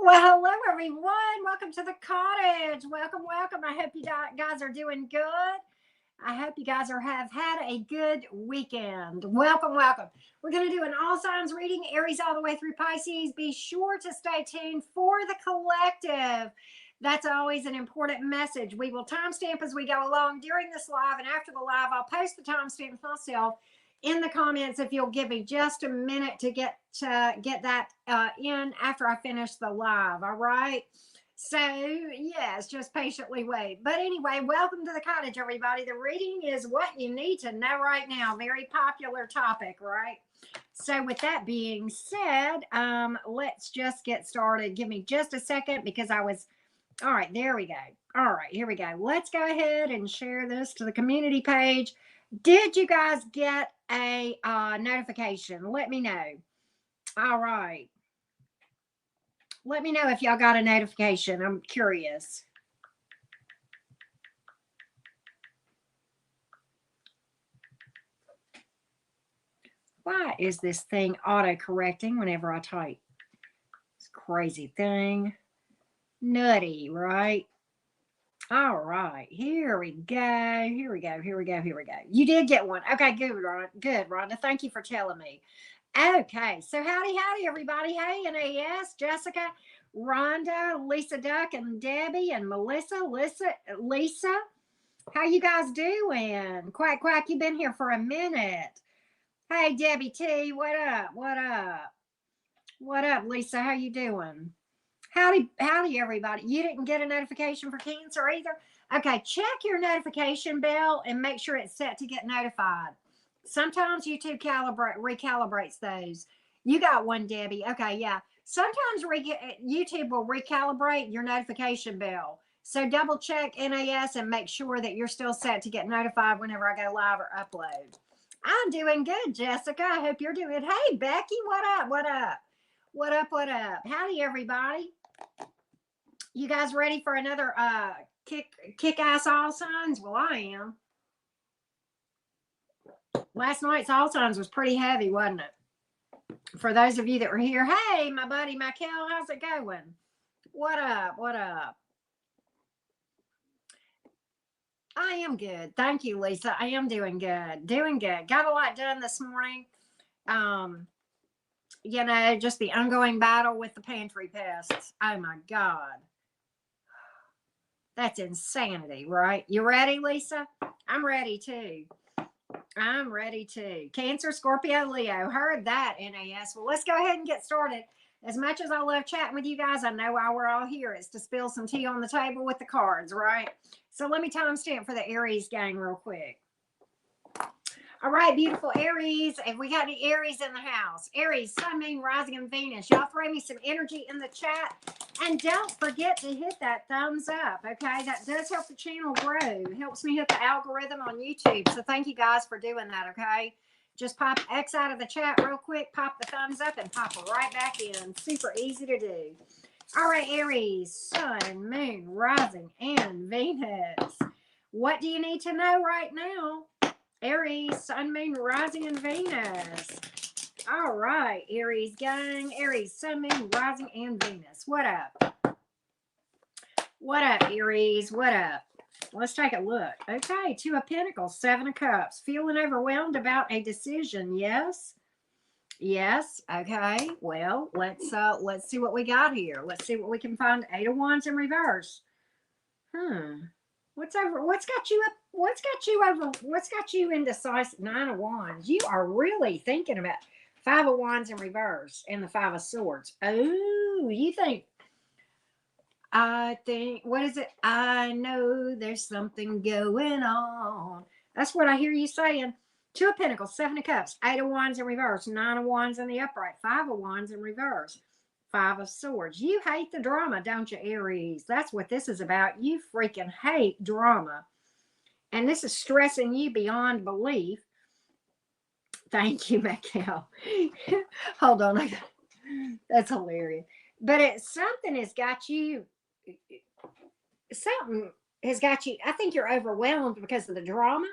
Well, hello, everyone. Welcome to the cottage. Welcome, welcome. I hope you guys are doing good. I hope you guys have had a good weekend. Welcome, welcome. We're going to do an all signs reading, Aries all the way through Pisces. Be sure to stay tuned for the collective. That's always an important message. We will timestamp as we go along during this live, and after the live, I'll post the timestamps myself in the comments if you'll give me just a minute to get that in after I finish the live. All right. So yes, just patiently wait. But anyway, welcome to the cottage, everybody. The reading is what you need to know right now. Very popular topic, right? So with that being said, let's just get started. Give me just a second because all right, there we go. All right, here we go. Let's go ahead and share this to the community page. Did you guys get a notification? Let me know. All right. Let me know if y'all got a notification. I'm curious. Why is this thing auto-correcting whenever I type? It's a crazy thing. Nutty, right? All right, here we go. Here we go. Here we go. Here we go. You did get one. Okay, good, Rhonda. Good, Rhonda. Thank you for telling me. Okay, so howdy, everybody. Hey, NAS, Jessica, Rhonda, Lisa Duck, and Debbie, and Melissa. Lisa, how you guys doing? Quack, quack, you've been here for a minute. Hey, Debbie T, what up? What up? What up, Lisa? How you doing? Howdy, everybody. You didn't get a notification for Cancer either? Okay, check your notification bell and make sure it's set to get notified. Sometimes YouTube recalibrates those. You got one, Debbie. Okay, yeah. Sometimes YouTube will recalibrate your notification bell. So double check NAS and make sure that you're still set to get notified whenever I go live or upload. I'm doing good, Jessica. I hope you're doing good. Hey, Becky, what up? What up? What up? What up? Howdy, everybody. You guys ready for another kick-ass all signs? Well, I am. Last night's all signs was pretty heavy, wasn't it? For those of you that were here, hey, my buddy Michael, how's it going? What up? What up? I am good. Thank you, Lisa. I am doing good. Doing good. Got a lot done this morning. You know, just the ongoing battle with the pantry pests. Oh my God. That's insanity, right? You ready, Lisa? I'm ready too. I'm ready too. Cancer, Scorpio, Leo. Heard that, NAS. Well, let's go ahead and get started. As much as I love chatting with you guys, I know why we're all here. It's to spill some tea on the table with the cards, right? So let me timestamp for the Aries gang real quick. All right, beautiful Aries. Have we got any Aries in the house? Aries, Sun, Moon, Rising, and Venus. Y'all throw me some energy in the chat. And don't forget to hit that thumbs up, okay? That does help the channel grow. It helps me hit the algorithm on YouTube. So thank you guys for doing that, okay? Just pop X out of the chat real quick, pop the thumbs up, and pop it right back in. Super easy to do. All right, Aries, Sun, Moon, Rising, and Venus. What do you need to know right now? Aries, Sun, Moon, Rising, and Venus. All right, Aries gang. Aries, Sun, Moon, Rising, and Venus. What up? What up, Aries? What up? Let's take a look. Okay, Two of Pentacles, Seven of Cups. Feeling overwhelmed about a decision, yes? Yes. Okay. Well, let's see what we got here. Let's see what we can find. Eight of Wands in reverse. What's got you indecisive? Nine of Wands. You are really thinking about Five of Wands in reverse and the Five of Swords. Oh, you think, what is it? I know there's something going on. That's what I hear you saying. Two of Pentacles, Seven of Cups, Eight of Wands in reverse, Nine of Wands in the upright, Five of Wands in reverse, Five of Swords. You hate the drama, don't you, Aries? That's what this is about. You freaking hate drama. And this is stressing you beyond belief. Thank you, Michael. Hold on. That's hilarious. But something has got you. I think you're overwhelmed because of the drama.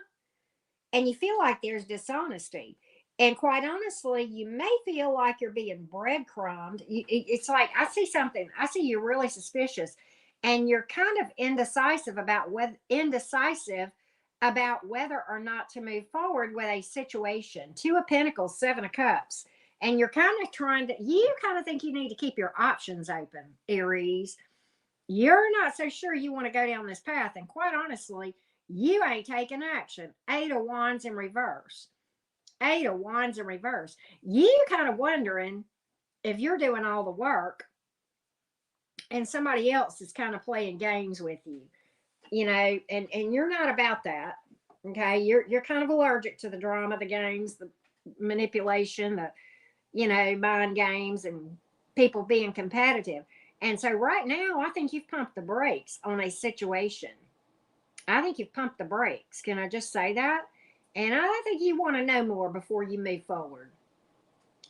And you feel like there's dishonesty. And quite honestly, you may feel like you're being breadcrumbed. It's like, I see something. I see you're really suspicious, and you're kind of indecisive about whether or not to move forward with a situation. Two of Pentacles, Seven of Cups. And you're kind of you kind of think you need to keep your options open, Aries. You're not so sure you want to go down this path. And quite honestly, you ain't taking action. Eight of Wands in reverse. Eight of Wands in reverse. You kind of wondering if you're doing all the work and somebody else is kind of playing games with you, and you're not about that. Okay. You're kind of allergic to the drama, the games, the manipulation, the, mind games and people being competitive. And so right now, I think you've pumped the brakes on a situation. I think you've pumped the brakes. Can I just say that? And I think you want to know more before you move forward.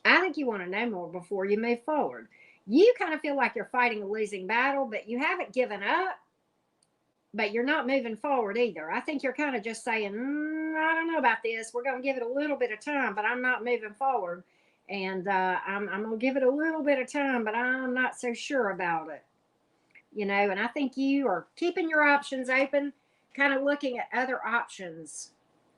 I think you want to know more before you move forward. You kind of feel like you're fighting a losing battle, but you haven't given up, but you're not moving forward either. I think you're kind of just saying, I don't know about this. We're going to give it a little bit of time, but I'm not moving forward. And I'm going to give it a little bit of time, but I'm not so sure about it. And I think you are keeping your options open, kind of looking at other options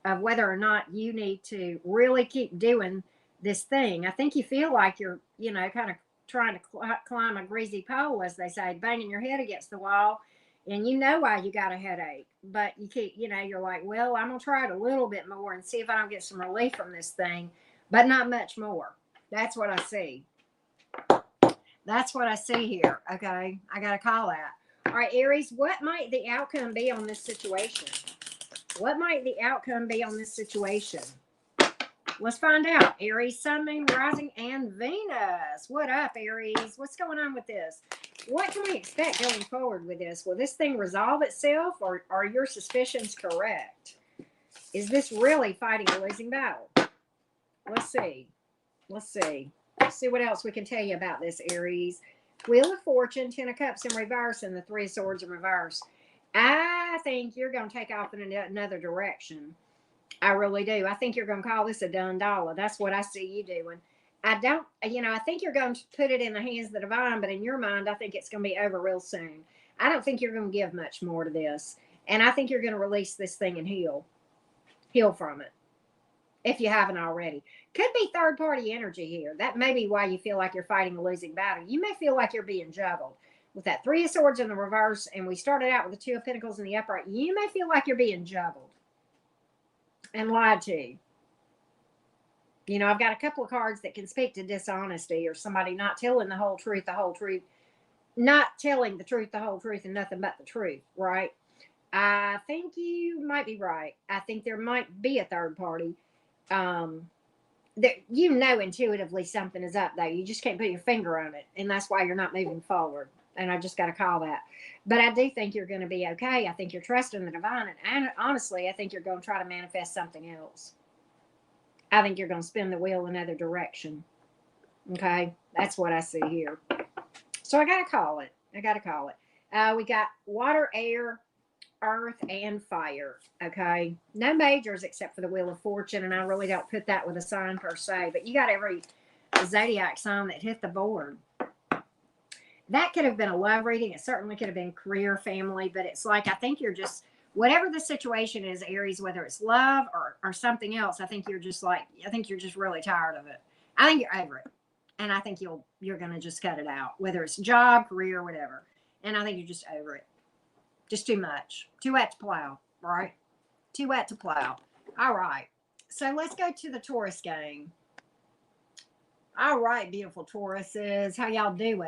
of whether or not you need to really keep doing this thing. I think you feel like you're, kind of trying to climb a greasy pole, as they say, banging your head against the wall. And you know why you got a headache, but you keep, you're like, well, I'm going to try it a little bit more and see if I don't get some relief from this thing, but not much more. That's what I see. That's what I see here. Okay. I got to call that. All right, Aries, what might the outcome be on this situation? What might the outcome be on this situation? Let's find out. Aries, Sun, Moon, Rising, and Venus. What up, Aries? What's going on with this? What can we expect going forward with this? Will this thing resolve itself, or are your suspicions correct? Is this really fighting a losing battle? Let's see. Let's see. Let's see what else we can tell you about this, Aries. Wheel of Fortune, Ten of Cups in reverse, and the Three of Swords in reverse. I think you're going to take off in another direction. I really do. I think you're going to call this a done dollar. That's what I see you doing. I think you're going to put it in the hands of the divine, but in your mind, I think it's going to be over real soon. I don't think you're going to give much more to this. And I think you're going to release this thing and heal from it, if you haven't already. Could be third-party energy here. That may be why you feel like you're fighting a losing battle. You may feel like you're being juggled. With that Three of Swords in the reverse, and we started out with the Two of Pentacles in the upright, you may feel like you're being juggled and lied to. I've got a couple of cards that can speak to dishonesty, or somebody not telling the whole truth, not telling the truth, the whole truth, and nothing but the truth, right? I think you might be right. I think there might be a third party. That intuitively something is up there. You just can't put your finger on it, and that's why you're not moving forward. And I just got to call that. But I do think you're going to be okay. I think you're trusting the divine. And honestly, I think you're going to try to manifest something else. I think you're going to spin the wheel another direction. Okay? That's what I see here. So I got to call it. We got water, air, earth, and fire. Okay? No majors except for the Wheel of Fortune. And I really don't put that with a sign per se. But you got every zodiac sign that hit the board. That could have been a love reading. It certainly could have been career, family, but it's like, I think you're just, whatever the situation is, Aries, whether it's love or something else, I think you're just really tired of it. I think you're over it. And I think you're going to just cut it out, whether it's job, career, whatever. And I think you're just over it. Just too much. Too wet to plow, right? Too wet to plow. All right. So let's go to the Taurus game. All right, beautiful Tauruses. How y'all doing?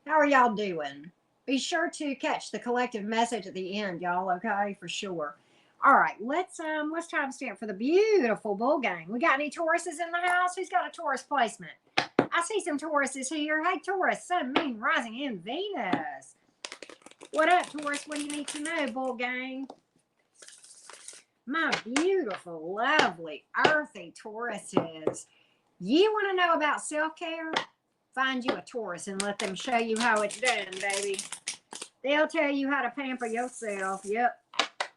How are y'all doing? Be sure to catch the collective message at the end, y'all, okay? For sure. All right, let's timestamp for the beautiful bull gang. We got any Tauruses in the house? Who's got a Taurus placement? I see some Tauruses here. Hey, Taurus, Sun, Moon, Rising, and Venus. What up, Taurus? What do you need to know, bull gang? My beautiful, lovely, earthy Tauruses. You want to know about self-care? Find you a Taurus and let them show you how it's done, baby. They'll tell you how to pamper yourself. Yep,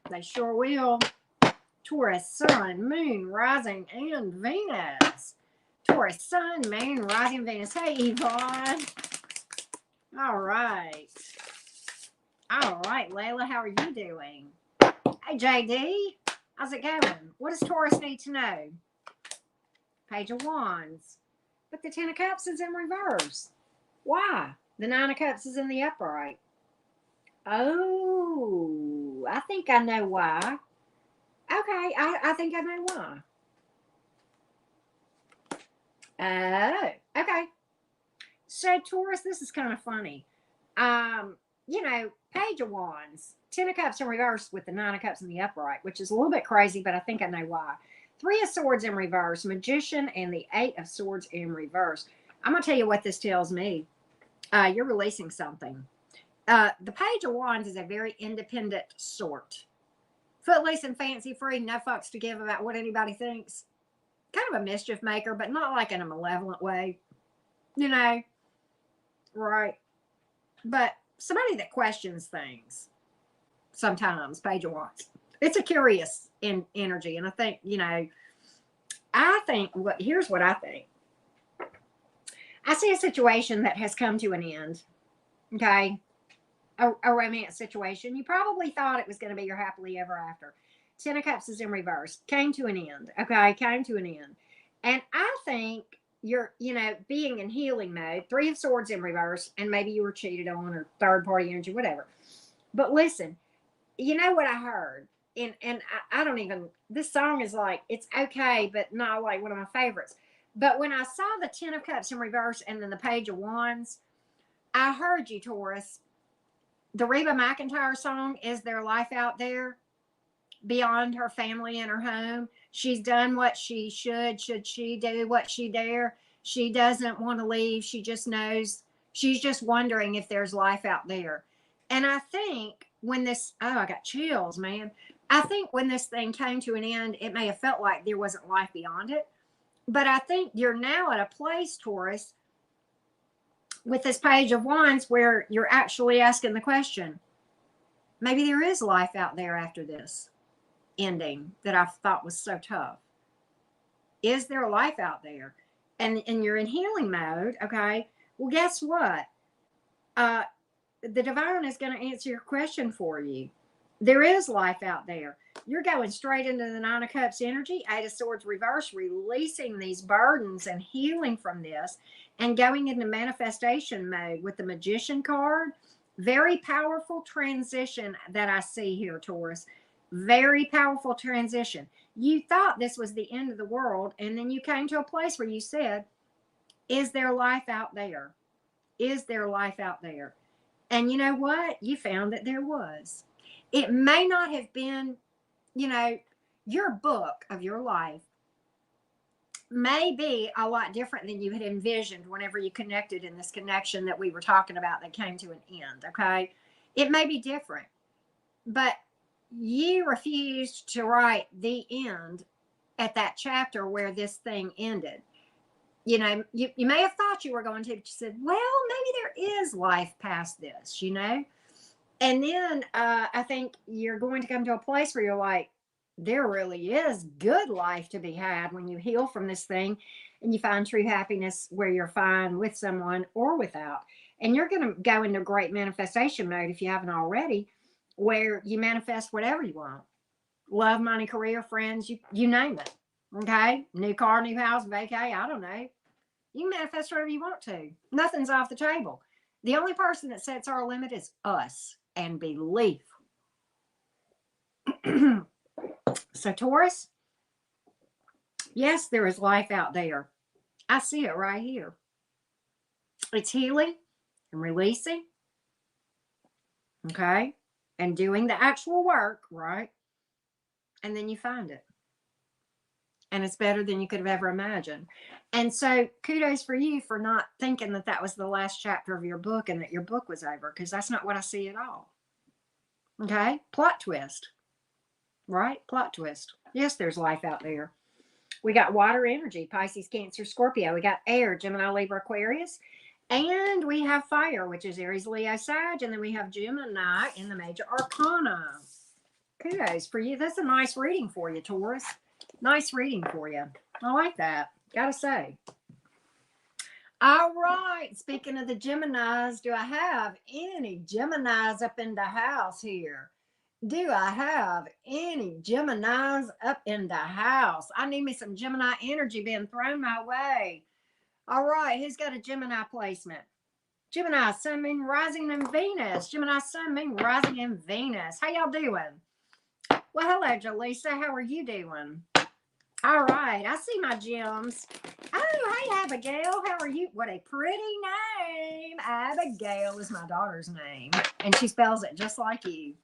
they sure will. Taurus, Sun, Moon, Rising, and Venus. Taurus, Sun, Moon, Rising, Venus. Hey, Yvonne. All right. All right, Layla, how are you doing? Hey, JD. How's it going? What does Taurus need to know? Page of Wands. But the Ten of Cups is in reverse. Why? The Nine of Cups is in the upright. Oh, I think I know why. Okay, I think I know why. Oh, okay. So, Taurus, this is kind of funny. You know, Page of Wands, Ten of Cups in reverse with the Nine of Cups in the upright, which is a little bit crazy, but I think I know why. Three of Swords in reverse, Magician, and the Eight of Swords in reverse. I'm going to tell you what this tells me. You're releasing something. The Page of Wands is a very independent sort. Footloose and fancy-free, no fucks to give about what anybody thinks. Kind of a mischief maker, but not like in a malevolent way. You know? Right. But somebody that questions things sometimes, Page of Wands. It's a curious energy. And I think, you know, here's what I think. I see a situation that has come to an end. Okay. A romance situation. You probably thought it was going to be your happily ever after. Ten of Cups is in reverse. Came to an end. Okay. Came to an end. And I think you're, you know, being in healing mode. Three of Swords in reverse. And maybe you were cheated on or third party energy, whatever. But listen, you know what I heard? And I don't even, this song is like, it's okay, but not like one of my favorites. But when I saw the Ten of Cups in reverse and then the Page of Wands, I heard you, Taurus. The Reba McEntire song, Is There Life Out There? Beyond her family and her home. She's done what she should. Should she do what she dare? She doesn't want to leave. She just knows. She's just wondering if there's life out there. And I think when this, I got chills, man. I think when this thing came to an end, it may have felt like there wasn't life beyond it. But I think you're now at a place, Taurus, with this Page of Wands where you're actually asking the question, maybe there is life out there after this ending that I thought was so tough. Is there life out there? And you're in healing mode, okay? Well, guess what? The divine is going to answer your question for you. There is life out there. You're going straight into the Nine of Cups energy, Eight of Swords reverse, releasing these burdens and healing from this and going into manifestation mode with the Magician card. Very powerful transition that I see here, Taurus. Very powerful transition. You thought this was the end of the world, and then you came to a place where you said, is there life out there? Is there life out there? And you know what? You found that there was. It may not have been, you know, your book of your life may be a lot different than you had envisioned whenever you connected in this connection that we were talking about that came to an end, okay? It may be different, but you refused to write the end at that chapter where this thing ended. You know, you may have thought you were going to, but you said, well, maybe there is life past this, you know? And then I think you're going to come to a place where you're like, there really is good life to be had when you heal from this thing and you find true happiness where you're fine with someone or without. And you're going to go into great manifestation mode if you haven't already, where you manifest whatever you want. Love, money, career, friends, you name it. Okay? New car, new house, vacay, I don't know. You can manifest whatever you want to. Nothing's off the table. The only person that sets our limit is us and belief. So, Taurus, yes, there is life out there. I see it right here. It's healing and releasing. Okay? And doing the actual work, right? And then you find it. And it's better than you could have ever imagined. And so kudos for you for not thinking that that was the last chapter of your book and that your book was over, because that's not what I see at all. Okay? Plot twist. Right? Plot twist. Yes, there's life out there. We got water energy, Pisces, Cancer, Scorpio. We got air, Gemini, Libra, Aquarius. And we have fire, which is Aries, Leo, Sag. And then we have Gemini in the major arcana. Kudos for you. That's a nice reading for you, Taurus. Nice reading for you. I like that. Gotta say. All right. Speaking of the Geminis, do I have any Geminis up in the house here? Do I have any Geminis up in the house? I need me some Gemini energy being thrown my way. All right. Who's got a Gemini placement? Gemini, Sun, Moon, Rising, and Venus. Gemini, Sun, Moon, Rising, and Venus. How y'all doing? Well, hello, Jaleesa. How are you doing? All right. I see my gems. Oh, hey, Abigail. How are you? What a pretty name. Abigail is my daughter's name, and she spells it just like you.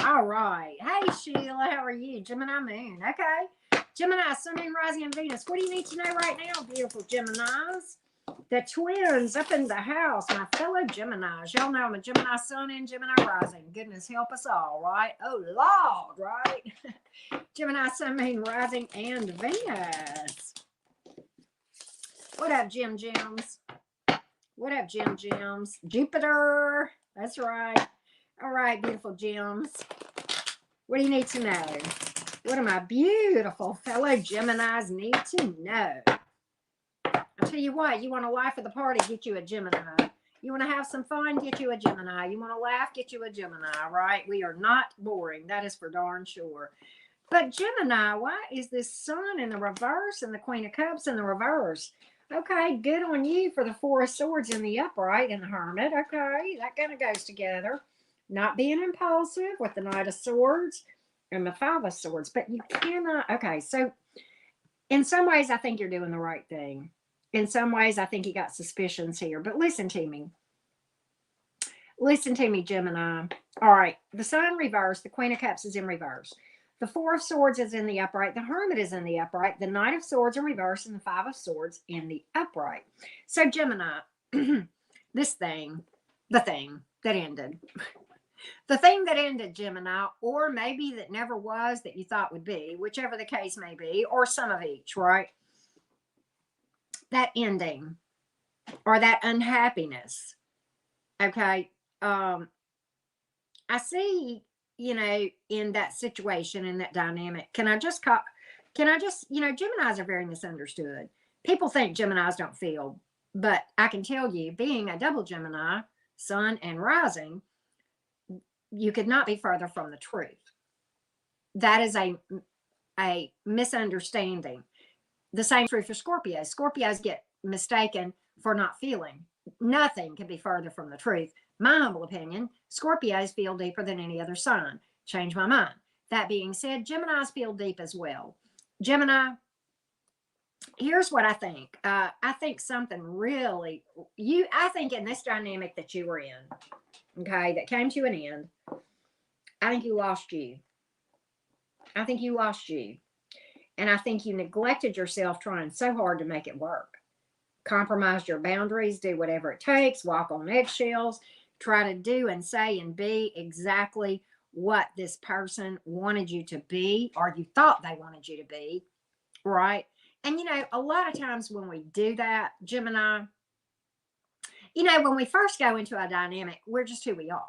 All right. Hey, Sheila. How are you? Gemini Moon. Okay. Gemini, Sun, Moon, Rising, and Venus. What do you need to know right now, beautiful Geminis? The twins up in the house, my fellow Geminis. Y'all know I'm a Gemini Sun and Gemini Rising. Goodness help us all, right? Oh, Lord, right? Gemini Sun, Moon, Rising, and Venus. What up, Gem Gems? What up, Gem Gems? Jupiter. That's right. All right, beautiful gems. What do you need to know? What do my beautiful fellow Geminis need to know? I'll tell you what, you want a life of the party, get you a Gemini. You want to have some fun, get you a Gemini. You want to laugh, get you a Gemini, right? We are not boring. That is for darn sure. But Gemini, why is this Sun in the reverse and the Queen of Cups in the reverse? Okay, good on you for the Four of Swords in the upright and the Hermit. Okay, that kind of goes together. Not being impulsive with the Knight of Swords and the Five of Swords. But you cannot. Okay, so in some ways, I think you're doing the right thing. In some ways, I think you got suspicions here. But listen to me. Listen to me, Gemini. All right, the Sun reversed. The Queen of Cups is in reverse. The Four of Swords is in the upright. The Hermit is in the upright. The Knight of Swords in reverse and the Five of Swords in the upright. So Gemini, this thing, the thing that ended. The thing that ended, Gemini, or maybe that never was that you thought would be, whichever the case may be, or some of each, right? That ending or that unhappiness. Okay. I see, in that situation, in that dynamic, can I just, Geminis are very misunderstood. People think Geminis don't feel, but I can tell you, being a double Gemini, Sun and Rising, you could not be further from the truth. That is a misunderstanding. The same true for Scorpios. Scorpios get mistaken for not feeling. Nothing can be further from the truth. My humble opinion, Scorpios feel deeper than any other sign. Change my mind. That being said, Geminis feel deep as well. Gemini, here's what I think. I think something really, I think in this dynamic that you were in, okay, that came to an end, I think you lost you. I think you lost you. And I think you neglected yourself trying so hard to make it work. Compromise your boundaries, do whatever it takes, walk on eggshells, try to do and say and be exactly what this person wanted you to be, or you thought they wanted you to be, right? And, a lot of times when we do that, Gemini, when we first go into a dynamic, we're just who we are.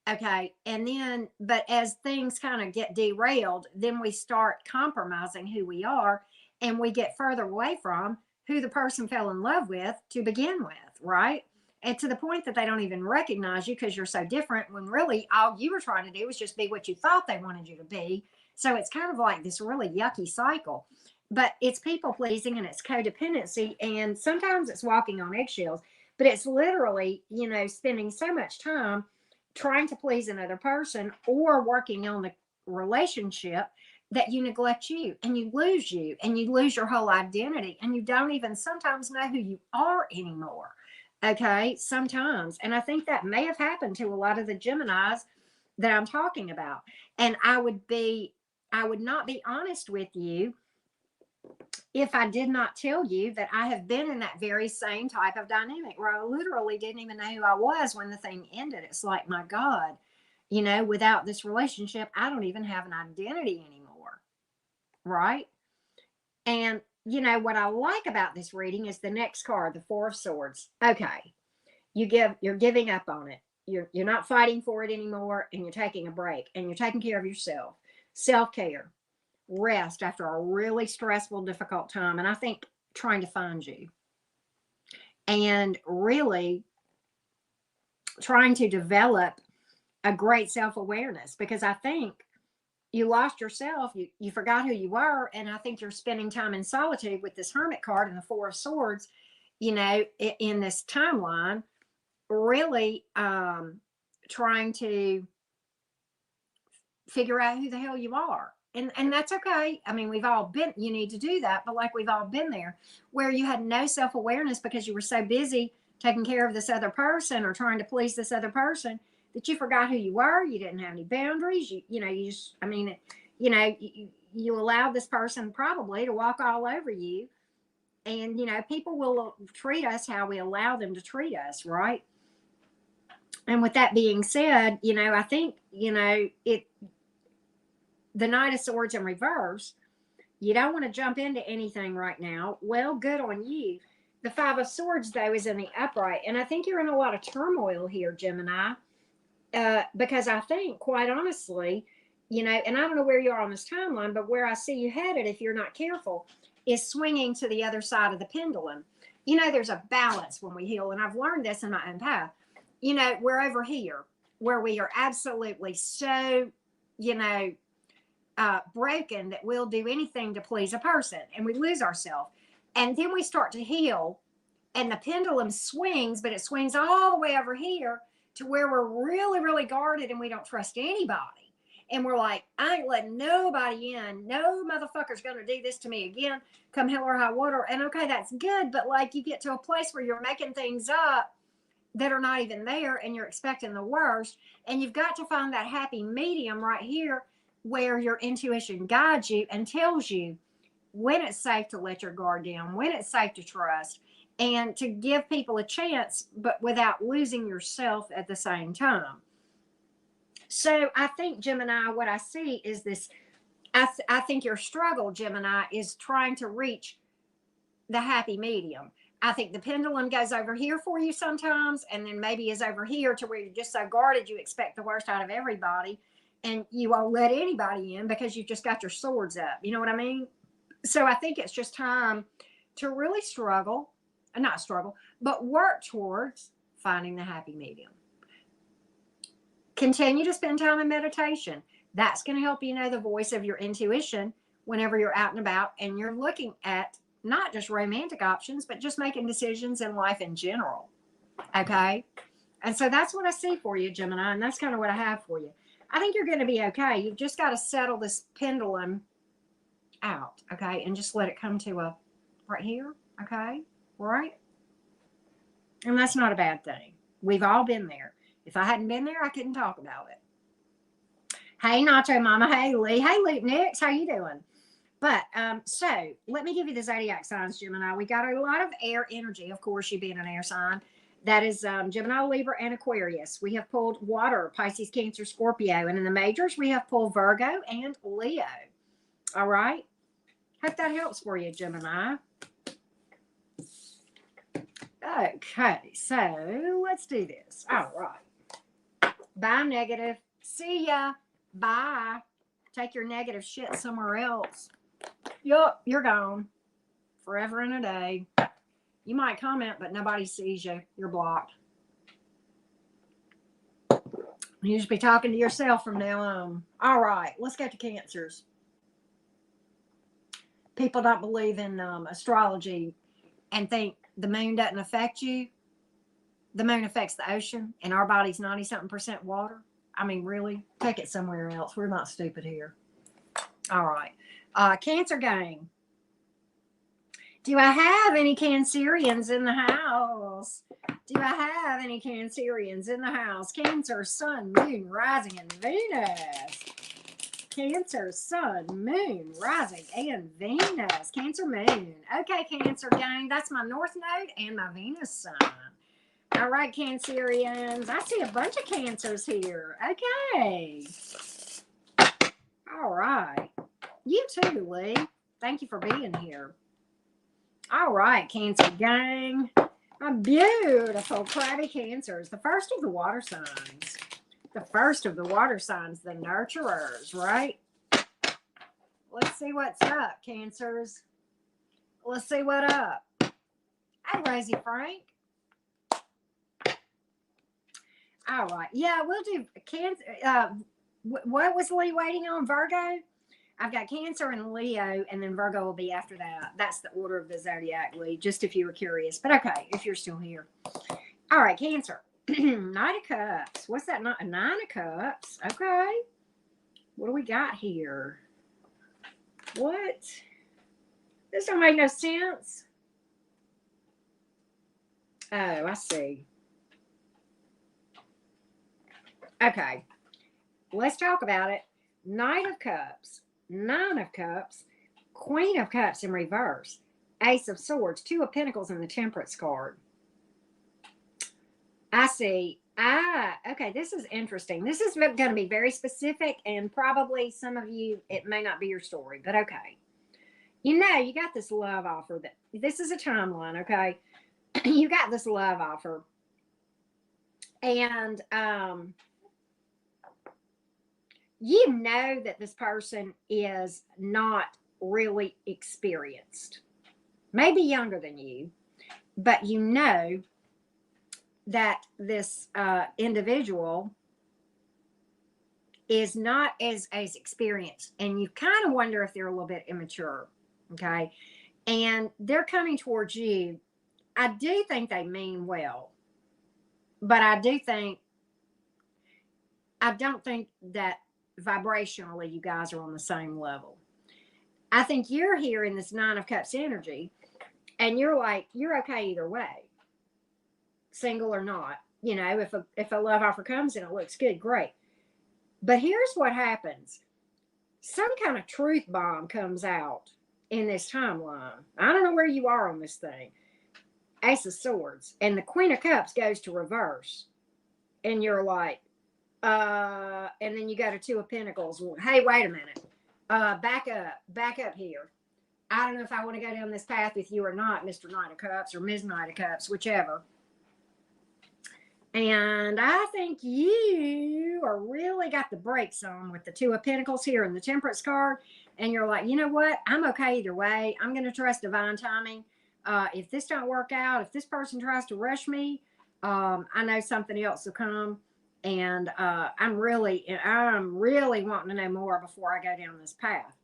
Okay. And then, but as things kind of get derailed, then we start compromising who we are and we get further away from who the person fell in love with to begin with. Right. And to the point that they don't even recognize you because you're so different when really all you were trying to do was just be what you thought they wanted you to be. So it's kind of like this really yucky cycle, but it's people pleasing and it's codependency. And sometimes it's walking on eggshells, but it's literally, spending so much time trying to please another person or working on the relationship that you neglect you and you lose your whole identity and you don't even sometimes know who you are anymore. Okay, sometimes. And I think that may have happened to a lot of the Geminis that I'm talking about. And I would not be honest with you if I did not tell you that I have been in that very same type of dynamic where I literally didn't even know who I was when the thing ended. It's like, my God, without this relationship, I don't even have an identity anymore. Right? And, what I like about this reading is the next card, the Four of Swords. Okay. You're giving up on it. You're not fighting for it anymore, and you're taking a break, and you're taking care of yourself. Self-care, rest after a really stressful, difficult time. And I think trying to find you and really trying to develop a great self-awareness, because I think you lost yourself, you forgot who you were, and I think you're spending time in solitude with this Hermit card and the Four of Swords, in this timeline, really trying to figure out who the hell you are. And that's okay. I mean, you need to do that, but like, we've all been there, where you had no self-awareness because you were so busy taking care of this other person or trying to please this other person, that you forgot who you were. You didn't have any boundaries. You allowed this person probably to walk all over you. And, people will treat us how we allow them to treat us, right? And with that being said, I think, the Knight of Swords in reverse, you don't want to jump into anything right now. Well, good on you. The Five of Swords, though, is in the upright. And I think you're in a lot of turmoil here, Gemini, because I think, quite honestly, and I don't know where you are on this timeline, but where I see you headed, if you're not careful, is swinging to the other side of the pendulum. There's a balance when we heal. And I've learned this in my own path. We're over here where we are absolutely so, broken that we'll do anything to please a person, and we lose ourselves. And then we start to heal, and the pendulum swings, but it swings all the way over here to where we're really, really guarded, and we don't trust anybody. And we're like, I ain't letting nobody in. No motherfucker's going to do this to me again, come hell or high water. And okay, that's good. But like, you get to a place where you're making things up that are not even there, and you're expecting the worst. And you've got to find that happy medium right here, where your intuition guides you and tells you when it's safe to let your guard down, when it's safe to trust, and to give people a chance, but without losing yourself at the same time. So I think, Gemini, what I see is this. I think your struggle, Gemini, is trying to reach the happy medium. I think the pendulum goes over here for you sometimes, and then maybe is over here to where you're just so guarded you expect the worst out of everybody, and you won't let anybody in because you've just got your swords up. You know what I mean? So I think it's just time to really not struggle, but work towards finding the happy medium. Continue to spend time in meditation. That's going to help you know the voice of your intuition whenever you're out and about and you're looking at not just romantic options, but just making decisions in life in general. Okay? And so that's what I see for you, Gemini, and that's kind of what I have for you. I think you're going to be okay. You've just got to settle this pendulum out, okay? And just let it come to a right here, okay? Right? And that's not a bad thing. We've all been there. If I hadn't been there, I couldn't talk about it. Hey, Nacho Mama. Hey, Lee. Hey, Luke Nix. How you doing? But, so let me give you the zodiac signs, Gemini. We got a lot of air energy. Of course, you being an air sign. That is Gemini, Libra, and Aquarius. We have pulled water, Pisces, Cancer, Scorpio. And in the majors, we have pulled Virgo and Leo. All right? Hope that helps for you, Gemini. Okay, so let's do this. All right. Bye, negative. See ya. Bye. Take your negative shit somewhere else. Yup, you're gone. Forever and a day. You might comment, but nobody sees you. You're blocked. You just be talking to yourself from now on. All right, let's go to Cancers. People don't believe in astrology and think the moon doesn't affect you. The moon affects the ocean, and our body's 90-something% water. I mean, really? Take it somewhere else. We're not stupid here. All right. Cancer gang. Do I have any Cancerians in the house? Do I have any Cancerians in the house? Cancer, Sun, Moon, Rising, and Venus. Cancer, Sun, Moon, Rising, and Venus. Cancer, Moon. Okay, Cancer gang. That's my North Node and my Venus sign. All right, Cancerians. I see a bunch of Cancers here. Okay. All right. You too, Lee. Thank you for being here. All right, Cancer gang. My beautiful crabby Cancers. The first of the water signs. The first of the water signs, the nurturers, right? Let's see what's up, Cancers. Let's see what up. Hey, Rosie Frank. All right. Yeah, we'll do Cancer. What was Lee waiting on? Virgo? I've got Cancer and Leo, and then Virgo will be after that. That's the order of the zodiac, Lee, just if you were curious. But okay, if you're still here. All right, Cancer. Knight of Cups. What's that? A Nine of Cups. Okay. What do we got here? What? This don't make no sense. Oh, I see. Okay. Let's talk about it. Knight of Cups, Nine of Cups, Queen of Cups in reverse, Ace of Swords, Two of Pentacles, and the Temperance card. I see. Okay, this is interesting. This is going to be very specific, and probably some of you, it may not be your story, but okay. You know, you got this love offer. This is a timeline, okay? You got this love offer. And you know that this person is not really experienced. Maybe younger than you, but you know that this individual is not as experienced, and you kind of wonder if they're a little bit immature, okay? And they're coming towards you. I do think they mean well, but I don't think that vibrationally you guys are on the same level. I think you're here in this Nine of Cups energy, and you're like, you're okay either way, single or not. You know, if a love offer comes and it looks good, great. But here's what happens. Some kind of truth bomb comes out in this timeline. I don't know where you are on this thing. Ace of Swords. And the Queen of Cups goes to reverse. And you're like, and then you go to Two of Pentacles. Hey, wait a minute. Back up here. I don't know if I want to go down this path with you or not, Mr. Knight of Cups or Ms. Knight of Cups, whichever. And I think you are really got the brakes on with the Two of Pentacles here and the Temperance card. And you're like, you know what? I'm okay either way. I'm going to trust divine timing. If this don't work out, if this person tries to rush me, I know something else will come. And I'm really wanting to know more before I go down this path.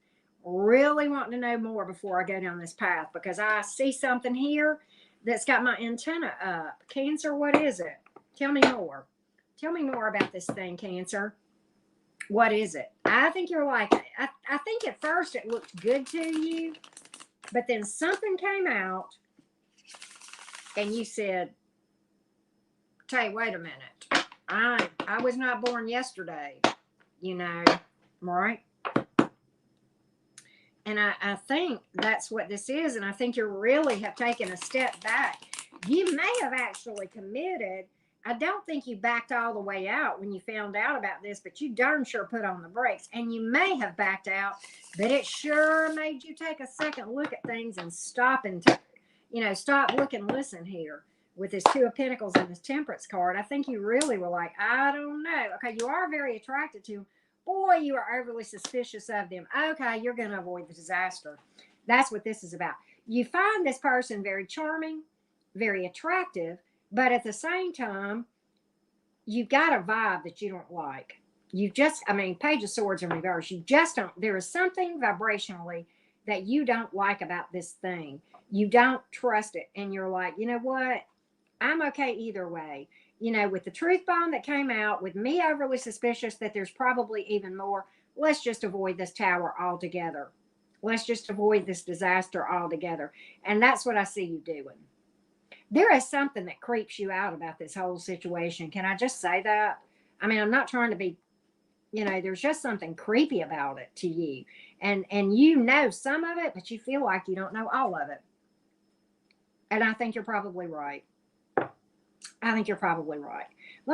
Really wanting to know more before I go down this path, because I see something here that's got my antenna up. Cancer, what is it? Tell me more. Tell me more about this thing, Cancer. What is it? I think you're like, I think at first it looked good to you, but then something came out and you said, hey, wait a minute. I was not born yesterday, you know, right? And I think that's what this is. And I think you really have taken a step back. You may have actually committed. I don't think you backed all the way out when you found out about this, but you darn sure put on the brakes. And you may have backed out, but it sure made you take a second look at things and stop and, stop, look, and listen here. With this Two of Pentacles and this Temperance card, I think you really were like, I don't know. Okay, you are very attracted to them. Boy, you are overly suspicious of them. Okay, you're going to avoid the disaster. That's what this is about. You find this person very charming, very attractive, but at the same time, you've got a vibe that you don't like. Page of Swords in reverse. You just don't. There is something vibrationally that you don't like about this thing. You don't trust it. And you're like, you know what? I'm okay either way. You know, with the truth bomb that came out, with me overly suspicious that there's probably even more, let's just avoid this tower altogether. Let's just avoid this disaster altogether. And that's what I see you doing. There is something that creeps you out about this whole situation. Can I just say that? I mean, I'm not trying to be, there's just something creepy about it to you. And you know some of it, but you feel like you don't know all of it. And I think you're probably right. Let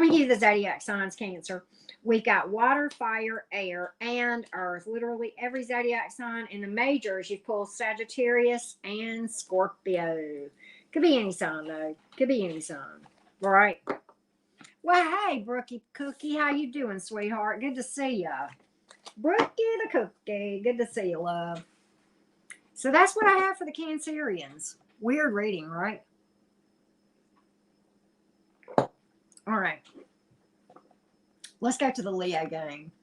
me give you the zodiac signs, Cancer. We've got water, fire, air, and earth. Literally every zodiac sign. In the majors, you've pulled Sagittarius and Scorpio. Could be any sign, though. Could be any sign. All right. Well, hey, Brookie Cookie. How you doing, sweetheart? Good to see ya. Brookie the Cookie. Good to see you, love. So that's what I have for the Cancerians. Weird reading, right? All right. Let's go to the Leo game.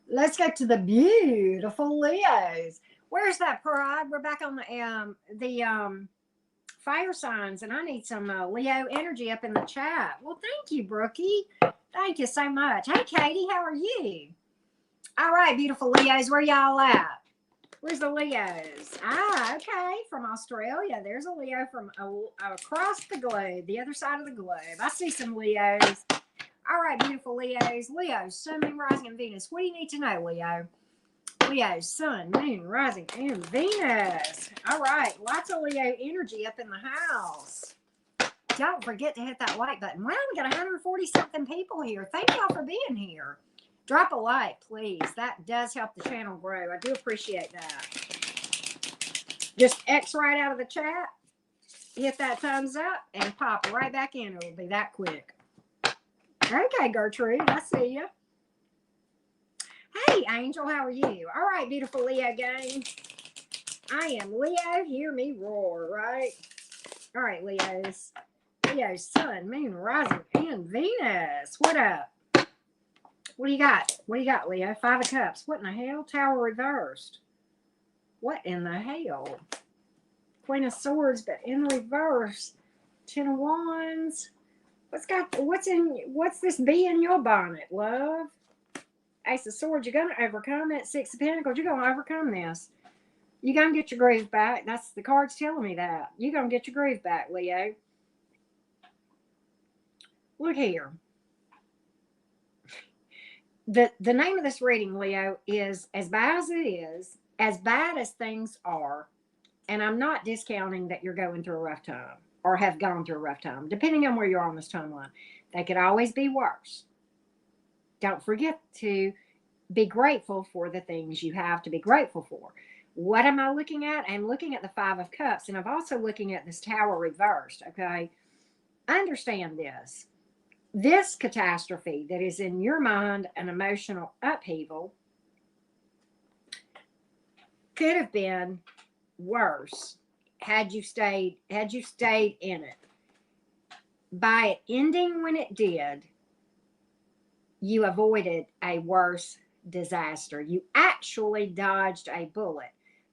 Let's go to the beautiful Leos. Where's that pride? We're back on the fire signs, and I need some Leo energy up in the chat. Well, thank you, Brookie. Thank you so much. Hey, Katie, how are you? All right, beautiful Leos, where y'all at? Where's the Leos? Ah, okay, from Australia. There's a Leo from across the globe, the other side of the globe. I see some Leos. All right, beautiful Leos. Leos, Sun, Moon, Rising, and Venus. What do you need to know, Leo? Leos, Sun, Moon, Rising, and Venus. All right, lots of Leo energy up in the house. Don't forget to hit that like button. Wow, we got 140-something people here. Thank y'all for being here. Drop a like, please. That does help the channel grow. I do appreciate that. Just X right out of the chat, hit that thumbs up, and pop right back in. It'll be that quick. Okay, Gertrude, I see you. Hey, Angel, how are you? All right, beautiful Leo gang. I am Leo. Hear me roar, right? All right, Leos. Leo, Sun, Moon, Rising, and Venus. What up? What do you got? What do you got, Leo? 5 of Cups. What in the hell? Tower reversed. What in the hell? Queen of Swords, but in reverse. 10 of Wands. What's this bee in your bonnet, love? Ace of Swords, you're going to overcome it. 6 of Pentacles, you're going to overcome this. You're going to get your groove back. That's the cards telling me that. You're going to get your groove back, Leo. Look here. The name of this reading, Leo, is As Bad as It Is, as bad as things are, and I'm not discounting that you're going through a rough time or have gone through a rough time, depending on where you are on this timeline. They could always be worse. Don't forget to be grateful for the things you have to be grateful for. What am I looking at? I'm looking at the 5 of Cups, and I'm also looking at this Tower reversed, okay? Understand this. This catastrophe that is in your mind, an emotional upheaval, could have been worse had you stayed in it. By it ending when it did, you avoided a worse disaster. You actually dodged a bullet,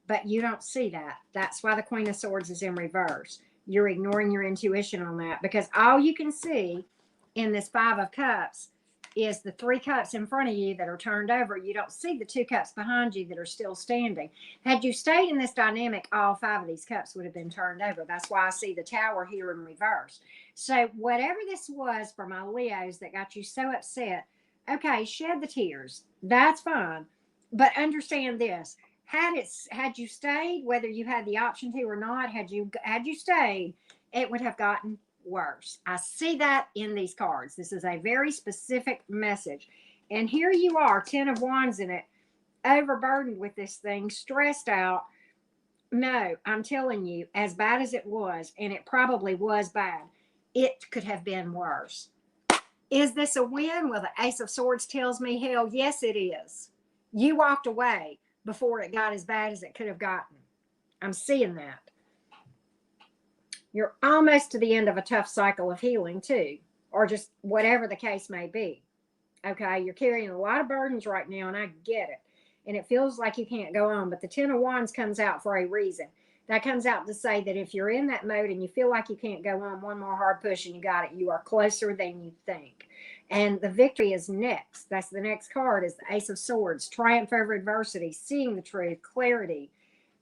but you don't see that. That's why the Queen of Swords is in reverse. You're ignoring your intuition on that, because all you can see in this 5 of Cups is the 3 cups in front of you that are turned over. You don't see the 2 cups behind you that are still standing. Had you stayed in this dynamic, all 5 of these cups would have been turned over. That's why I see the Tower here in reverse. So whatever this was for my Leos that got you so upset, okay, shed the tears. That's fine. But understand this. Had you stayed, whether you had the option to or not, had you stayed, it would have gotten worse. I see that in these cards. This is a very specific message. And here you are, 10 of Wands in it, overburdened with this thing, stressed out. No, I'm telling you, as bad as it was, and it probably was bad, it could have been worse. Is this a win? Well, the Ace of Swords tells me, hell, yes, it is. You walked away before it got as bad as it could have gotten. I'm seeing that. You're almost to the end of a tough cycle of healing too, or just whatever the case may be. Okay, you're carrying a lot of burdens right now, and I get it. And it feels like you can't go on, but the 10 of Wands comes out for a reason. That comes out to say that if you're in that mode and you feel like you can't go on, one more hard push and you got it. You are closer than you think. And the victory is next. That's the next card, is the Ace of Swords, triumph over adversity, seeing the truth, clarity.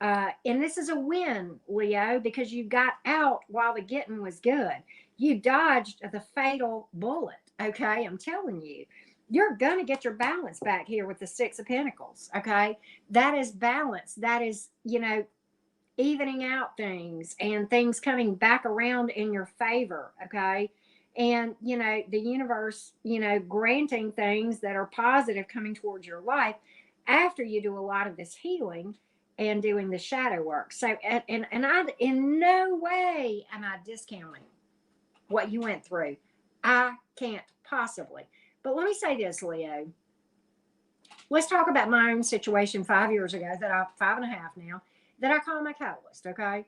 And this is a win, Leo, because you got out while the getting was good. You dodged the fatal bullet. Okay, I'm telling you, you're going to get your balance back here with the 6 of Pentacles. Okay, that is balance. That is, evening out things and things coming back around in your favor. Okay. And, the universe, granting things that are positive coming towards your life after you do a lot of this healing. and doing the shadow work. So, and I, in no way am I discounting what you went through. I can't possibly. But let me say this, Leo. Let's talk about my own situation 5 years ago, 5.5 now, that I call my catalyst, okay?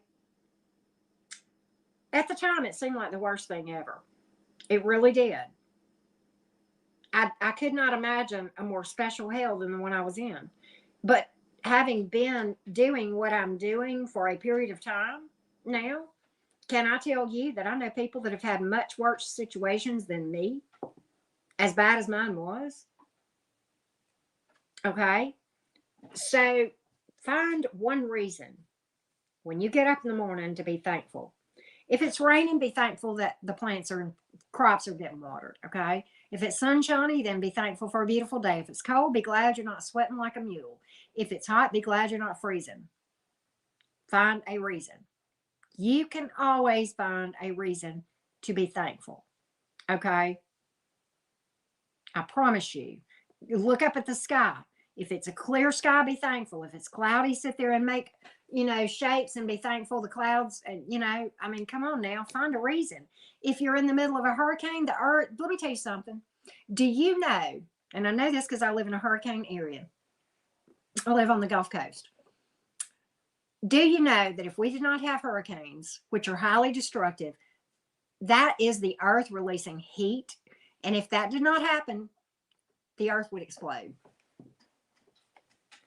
At the time, it seemed like the worst thing ever. It really did. I could not imagine a more special hell than the one I was in. But having been doing what I'm doing for a period of time now, can I tell you that I know people that have had much worse situations than me, as bad as mine was? Okay. So find one reason when you get up in the morning to be thankful. If it's raining, be thankful that the crops are getting watered. Okay. If it's sunshiny, then be thankful for a beautiful day. If it's cold, be glad you're not sweating like a mule. If it's hot, be glad you're not freezing. Find a reason. You can always find a reason to be thankful. Okay. I promise you. Look up at the sky. If it's a clear sky, be thankful. If it's cloudy, sit there and make, shapes and be thankful the clouds. And, I mean, come on now, find a reason. If you're in the middle of a hurricane, the earth, let me tell you something. Do you know, and I know this because I live in a hurricane area. I live on the Gulf Coast. Do you know that if we did not have hurricanes, which are highly destructive, that is the earth releasing heat? And if that did not happen, the earth would explode.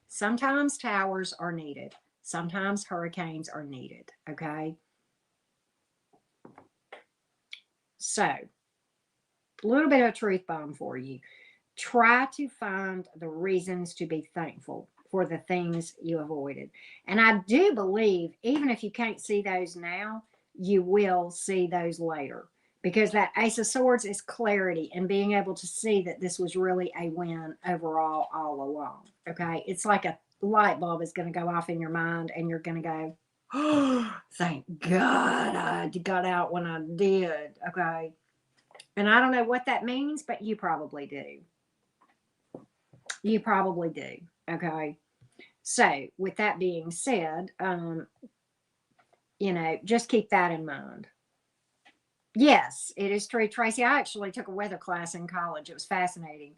Sometimes towers are needed. Sometimes hurricanes are needed. Okay. So, a little bit of a truth bomb for you. Try to find the reasons to be thankful for the things you avoided. And I do believe, even if you can't see those now, you will see those later. Because that Ace of Swords is clarity and being able to see that this was really a win overall all along. Okay. It's like a light bulb is going to go off in your mind and you're going to go, oh, thank God I got out when I did. Okay. And I don't know what that means, but you probably do. You probably do. Okay. So with that being said, just keep that in mind. Yes, it is true, Tracy. I actually took a weather class in college. It was fascinating.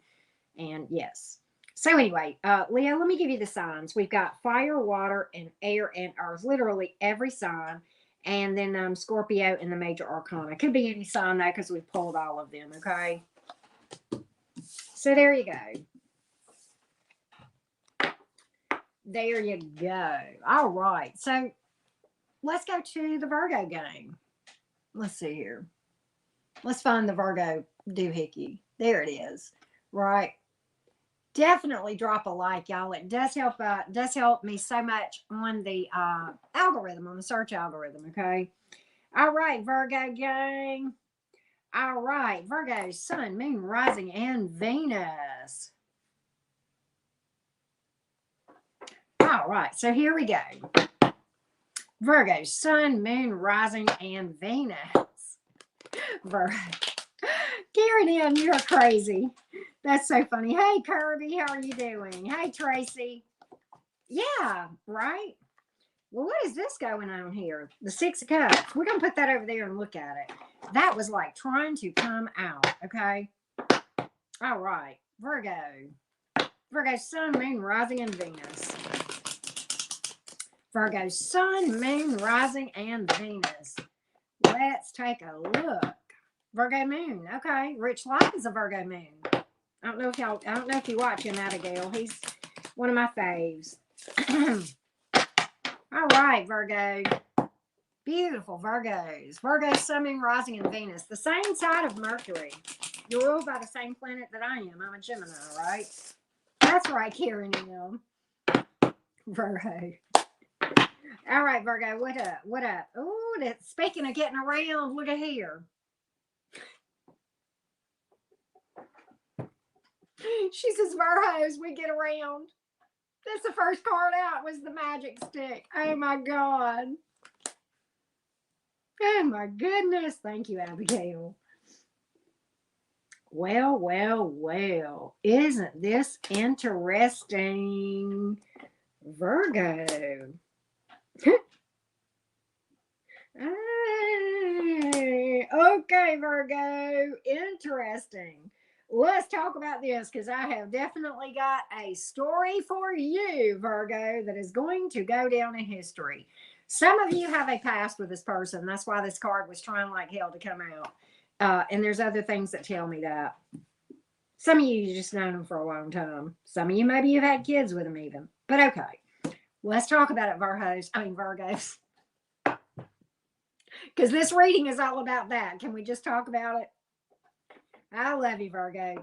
And yes. So anyway, Leo, let me give you the signs. We've got fire, water, and air, and earth. Literally every sign. And then Scorpio in the major arcana. Could be any sign, though, because we've pulled all of them, okay? So there you go. There you go. All right. So let's go to the Virgo game. Let's see here. Let's find the Virgo doohickey. There it is. Right. Definitely drop a like, y'all. It does help me so much on the algorithm, on the search algorithm. Okay. All right, Virgo gang. All right, Virgo, Sun, Moon, Rising, and Venus. All right, so here we go. Virgo, Sun, Moon, Rising, and Venus. Virgo. Karen Ann, you're crazy. That's so funny. Hey, Kirby, how are you doing? Hey, Tracy. Yeah, right. Well, what is this going on here? The Six of Cups. We're going to put that over there and look at it. That was like trying to come out, okay? All right. Virgo. Virgo, Sun, Moon, Rising, and Venus. Virgo, Sun, Moon, Rising, and Venus. Let's take a look. Virgo Moon. Okay. Rich Life is a Virgo Moon. I don't know if you watch him, Abigail. He's one of my faves. All right, Virgo. Beautiful Virgos. Virgo, Sun, Moon, Rising, and Venus. The same side of Mercury. You're ruled by the same planet that I am. I'm a Gemini, right? That's right, Karen M. Virgo. All right, Virgo, what up? What up? Oh, speaking of getting around, look at here. She says, Virgos, we get around. That's the first card out was the magic stick. Oh, my God. Oh, my goodness. Thank you, Abigail. Well, well, well. Isn't this interesting? Virgo. Okay, Virgo. Interesting. Let's talk about this because I have definitely got a story for you, Virgo, that is going to go down in history. Some of you have a past with this person. That's why this card was trying like hell to come out. And there's other things that tell me that. Some of you just known them for a long time. Some of you maybe you've had kids with them even. But okay, let's talk about it, Virgos. Because this reading is all about that. Can we just talk about it? I love you, Virgo.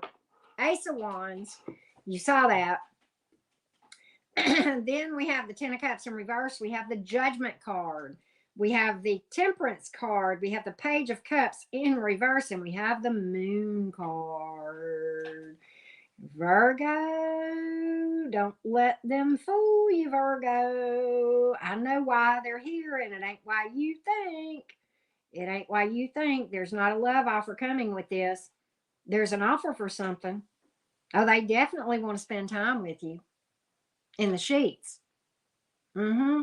Ace of Wands. You saw that. Then we have the Ten of Cups in reverse. We have the Judgment card. We have the Temperance card. We have the Page of Cups in reverse. And we have the Moon card. Virgo, don't let them fool you, Virgo. I know why they're here, and it ain't why you think. It ain't why you think. There's not a love offer coming with this. There's an offer for something. Oh, they definitely want to spend time with you in the sheets.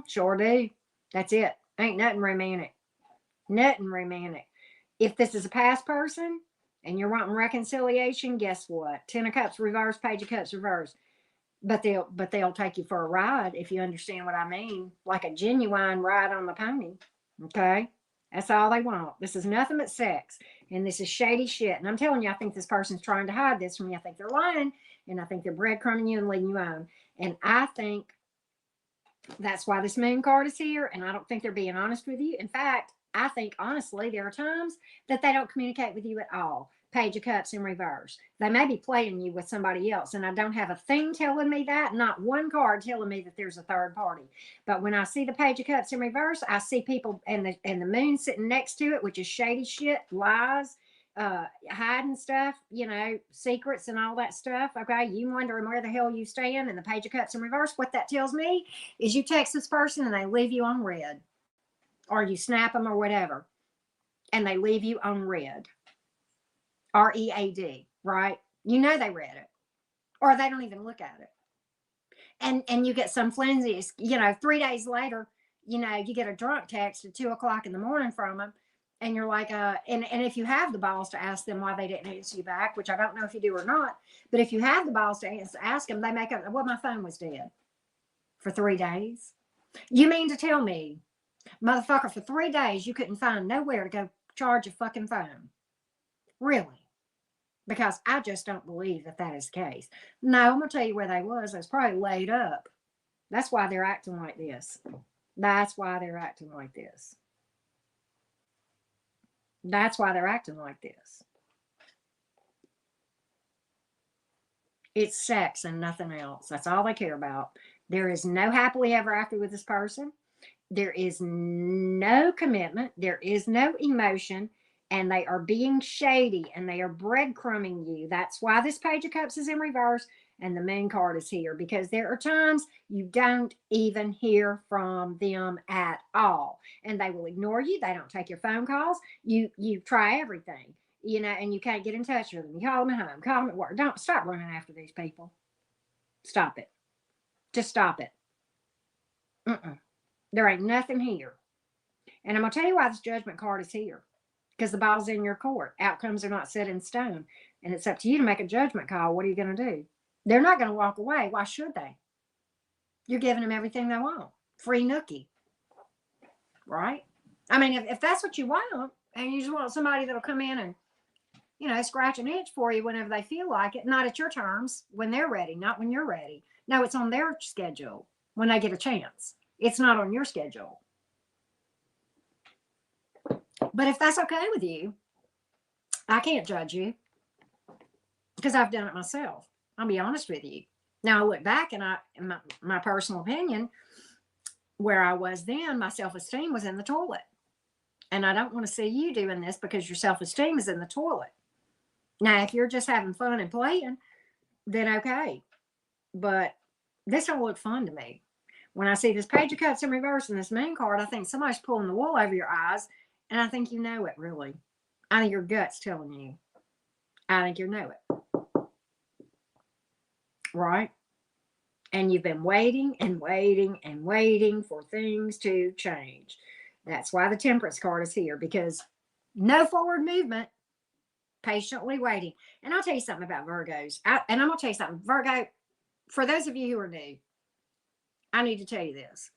Sure do. That's it. Ain't nothing romantic. Nothing romantic. If this is a past person and you're wanting reconciliation, guess what? Ten of Cups reverse, Page of Cups reverse. But they'll take you for a ride, if you understand what I mean. Like a genuine ride on the pony. Okay? That's all they want. This is nothing but sex. And this is shady shit. And I'm telling you, I think this person's trying to hide this from you. I think they're lying. And I think they're breadcrumbing you and leading you on. And I think that's why this Moon card is here. And I don't think they're being honest with you. In fact, I think, honestly, there are times that they don't communicate with you at all. Page of Cups in reverse. They may be playing you with somebody else, and I don't have a thing telling me that. Not one card telling me that there's a third party. But when I see the Page of Cups in reverse, I see people and the Moon sitting next to it, which is shady shit, lies, hiding stuff, secrets and all that stuff. Okay, you wondering where the hell you stand, and the Page of Cups in reverse. What that tells me is you text this person and they leave you on red, or you snap them or whatever, and they leave you on red. READ, right? You know they read it, or they don't even look at it. And you get some flimsies, 3 days later, you get a drunk text at 2:00 in the morning from them, and you're like, and if you have the balls to ask them why they didn't answer you back, which I don't know if you do or not, but if you have the balls to ask them, they make up, well, my phone was dead for 3 days. You mean to tell me, motherfucker, for 3 days you couldn't find nowhere to go charge a fucking phone? Really? Because I just don't believe that that is the case. No, I'm going to tell you where they was. They was probably laid up. That's why they're acting like this. That's why they're acting like this. That's why they're acting like this. It's sex and nothing else. That's all they care about. There is no happily ever after with this person. There is no commitment. There is no emotion. And they are being shady and they are breadcrumbing you. That's why this Page of Cups is in reverse and the Moon card is here, because there are times you don't even hear from them at all, and they will ignore you. They don't take your phone calls. You try everything, and you can't get in touch with them. You call them at home, call them at work. Don't stop running after these people. Stop it. Just stop it. There ain't nothing here. And I'm going to tell you why this Judgment card is here. Because the ball's in your court. Outcomes are not set in stone. And it's up to you to make a judgment call. What are you going to do? They're not going to walk away. Why should they? You're giving them everything they want. Free nookie. Right? I mean, if that's what you want, and you just want somebody that'll come in and, scratch an itch for you whenever they feel like it, not at your terms, when they're ready, not when you're ready. No, it's on their schedule when they get a chance. It's not on your schedule. But if that's okay with you, I can't judge you because I've done it myself. I'll be honest with you. Now I look back and my personal opinion, where I was then, my self-esteem was in the toilet. And I don't want to see you doing this because your self-esteem is in the toilet. Now, if you're just having fun and playing, then okay. But this don't look fun to me. When I see this Page of Cups in reverse and this Moon card, I think somebody's pulling the wool over your eyes. And I think you know it, really. I think your gut's telling you. I think you know it. Right? And you've been waiting and waiting and waiting for things to change. That's why the Temperance card is here, because no forward movement, patiently waiting. And I'll tell you something about Virgos. And I'm going to tell you something. Virgo, for those of you who are new, I need to tell you this.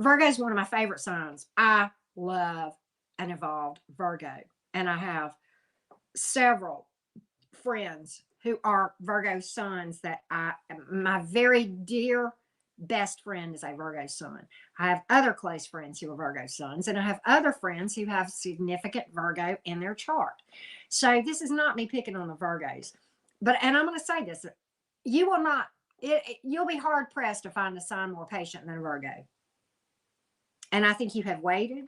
Virgo is one of my favorite signs. I love an evolved Virgo. And I have several friends who are Virgo sons that my very dear best friend is a Virgo sun. I have other close friends who are Virgo sons, and I have other friends who have significant Virgo in their chart. So this is not me picking on the Virgos, and I'm going to say this: you will not. You'll be hard pressed to find a sign more patient than a Virgo. And I think you have waited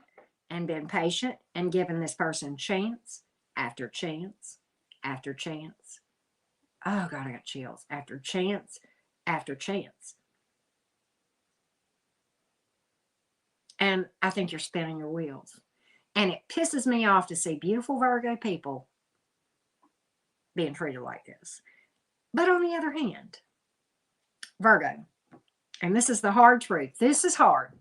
and been patient and given this person chance after chance after chance. Oh God, I got chills. After chance after chance. And I think you're spinning your wheels. And it pisses me off to see beautiful Virgo people being treated like this. But on the other hand, Virgo, and this is the hard truth. This is hard.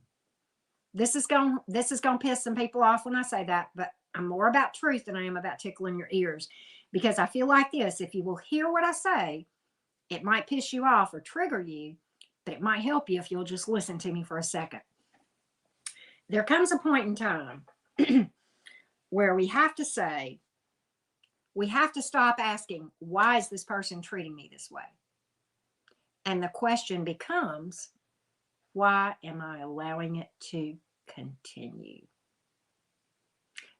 This is going to piss some people off when I say that, but I'm more about truth than I am about tickling your ears, because I feel like this: if you will hear what I say, it might piss you off or trigger you, but it might help you if you'll just listen to me for a second. There comes a point in time where we have to stop asking, why is this person treating me this way? And the question becomes, why am I allowing it to continue?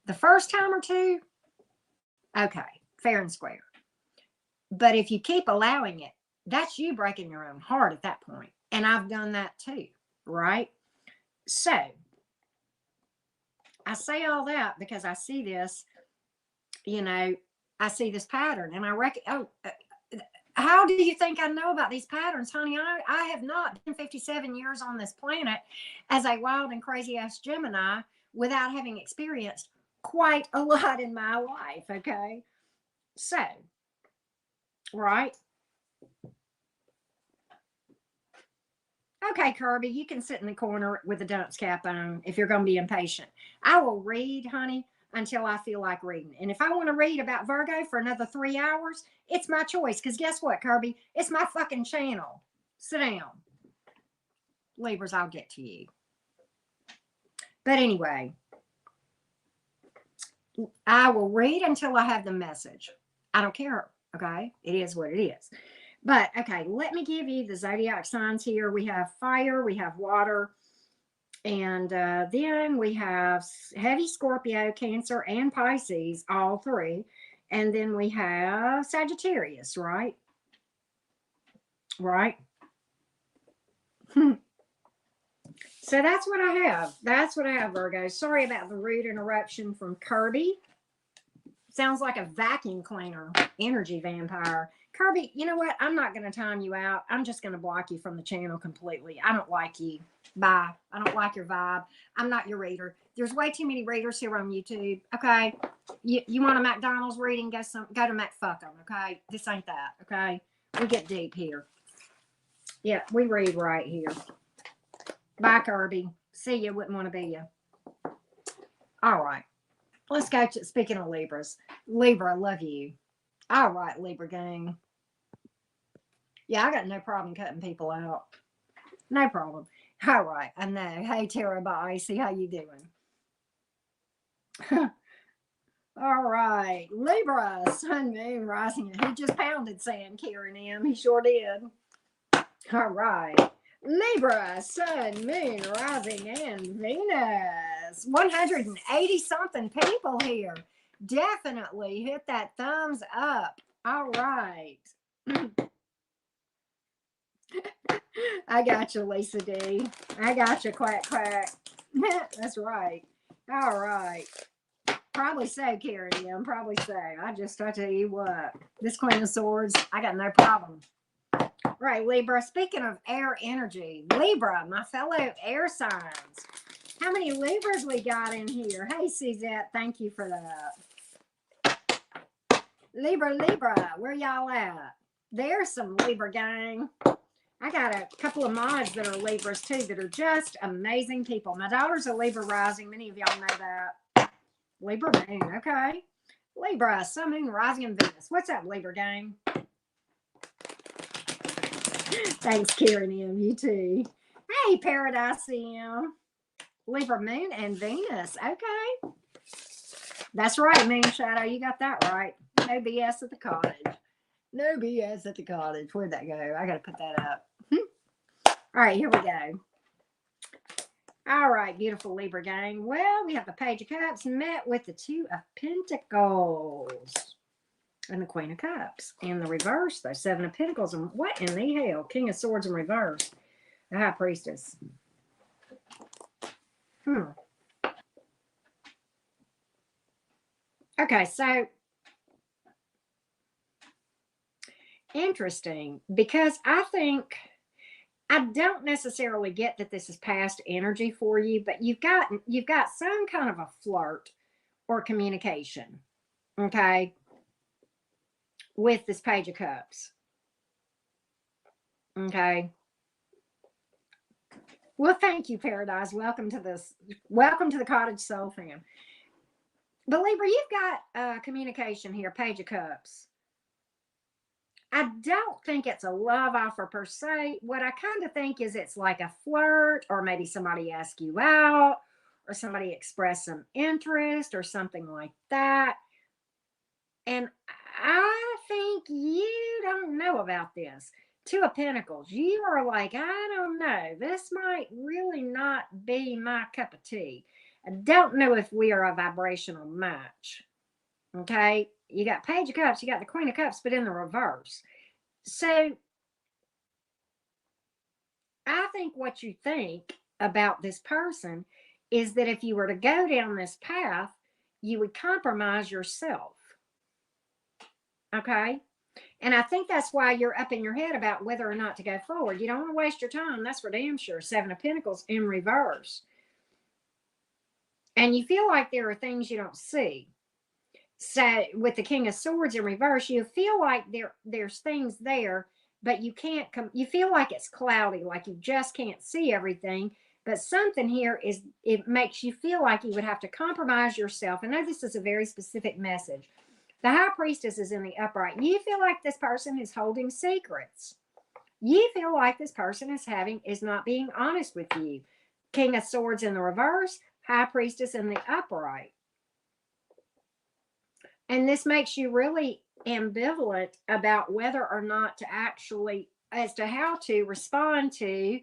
The first time or two, okay, fair and square. But if you keep allowing it, that's you breaking your own heart at that point. And I've done that too, right? So I say all that because I see this, I see this pattern, and I reckon, how do you think I know about these patterns, honey? I have not been 57 years on this planet as a wild and crazy ass Gemini without having experienced quite a lot in my life, okay? So, right? Okay, Kirby, you can sit in the corner with a dunce cap on if you're going to be impatient. I will read, honey, until I feel like reading. And if I want to read about Virgo for another 3 hours, it's my choice. Because guess what, Kirby? It's my fucking channel. Sit down. Libras, I'll get to you. But anyway, I will read until I have the message. I don't care, okay? It is what it is. But, okay, let me give you the zodiac signs here. We have fire, we have water, and then we have heavy Scorpio, Cancer, and Pisces, all three. And then we have Sagittarius, right? Right? So that's what I have. That's what I have, Virgo. Sorry about the rude interruption from Kirby. Sounds like a vacuum cleaner, energy vampire. Kirby, you know what? I'm not going to time you out. I'm just going to block you from the channel completely. I don't like you. Bye. I don't like your vibe. I'm not your reader. There's way too many readers here on YouTube. Okay. You want a McDonald's reading? Go to McFuck'em. Okay. This ain't that. Okay. We get deep here. Yeah, we read right here. Bye, Kirby. See you. Wouldn't want to be you. All right. Let's go to, speaking of Libras. Libra, I love you. All right, Libra gang. Yeah, I got no problem cutting people out. No problem. All right, I know. Hey, Tara Bye. See how you doing? All right. Libra, sun, moon, rising. He just pounded Sam, Karen M. He sure did. All right. Libra, sun, moon, rising, and Venus. 180 something people here. Definitely hit that thumbs up. All right. I got you, Lisa D. I got you, quack, quack. That's right. All right. Probably so, Karen M. Probably so. I tell you what. This Queen of Swords, I got no problem. Right, Libra. Speaking of air energy, Libra, my fellow air signs. How many Libras we got in here? Hey, Suzette, thank you for that. Libra, where y'all at? There's some Libra gang. I got a couple of mods that are Libras too that are just amazing people. My daughter's a Libra rising. Many of y'all know that. Libra moon, okay. Libra, sun, moon, rising, and Venus. What's up, Libra gang? Thanks, Karen M. You too. Hey, Paradise M. Libra moon and Venus. Okay. That's right, Moon Shadow. You got that right. No BS at the cottage. No BS at the cottage. Where'd that go? I got to put that up. All right, here we go. All right, beautiful Libra gang. Well, we have the Page of Cups met with the Two of Pentacles and the Queen of Cups. In the reverse, though, Seven of Pentacles. And what in the hell? King of Swords in reverse. The High Priestess. Okay, so interesting, because I don't necessarily get that this is past energy for you, but you've got some kind of a flirt or communication, okay, with this Page of Cups. Okay. Well, thank you, Paradise. Welcome to the Cottage Soul fam. But Libra, you've got communication here, Page of Cups. I don't think it's a love offer per se. What I kind of think is it's like a flirt, or maybe somebody asked you out, or somebody expressed some interest or something like that. And I think you don't know about this. Two of Pentacles. You are like, I don't know. This might really not be my cup of tea. I don't know if we are a vibrational match. Okay. You got Page of Cups, you got the Queen of Cups, but in the reverse. So I think what you think about this person is that if you were to go down this path, you would compromise yourself. Okay. And I think that's why you're up in your head about whether or not to go forward. You don't want to waste your time. That's for damn sure. Seven of Pentacles in reverse. And you feel like there are things you don't see. So with the King of Swords in reverse, you feel like there's things there, but you can't you feel like it's cloudy, like you just can't see everything. But something here it makes you feel like you would have to compromise yourself. I know this is a very specific message. The High Priestess is in the upright. You feel like this person is holding secrets. You feel like this person is not being honest with you. King of Swords in the reverse, High Priestess in the upright. And this makes you really ambivalent about whether or not to as to how to respond to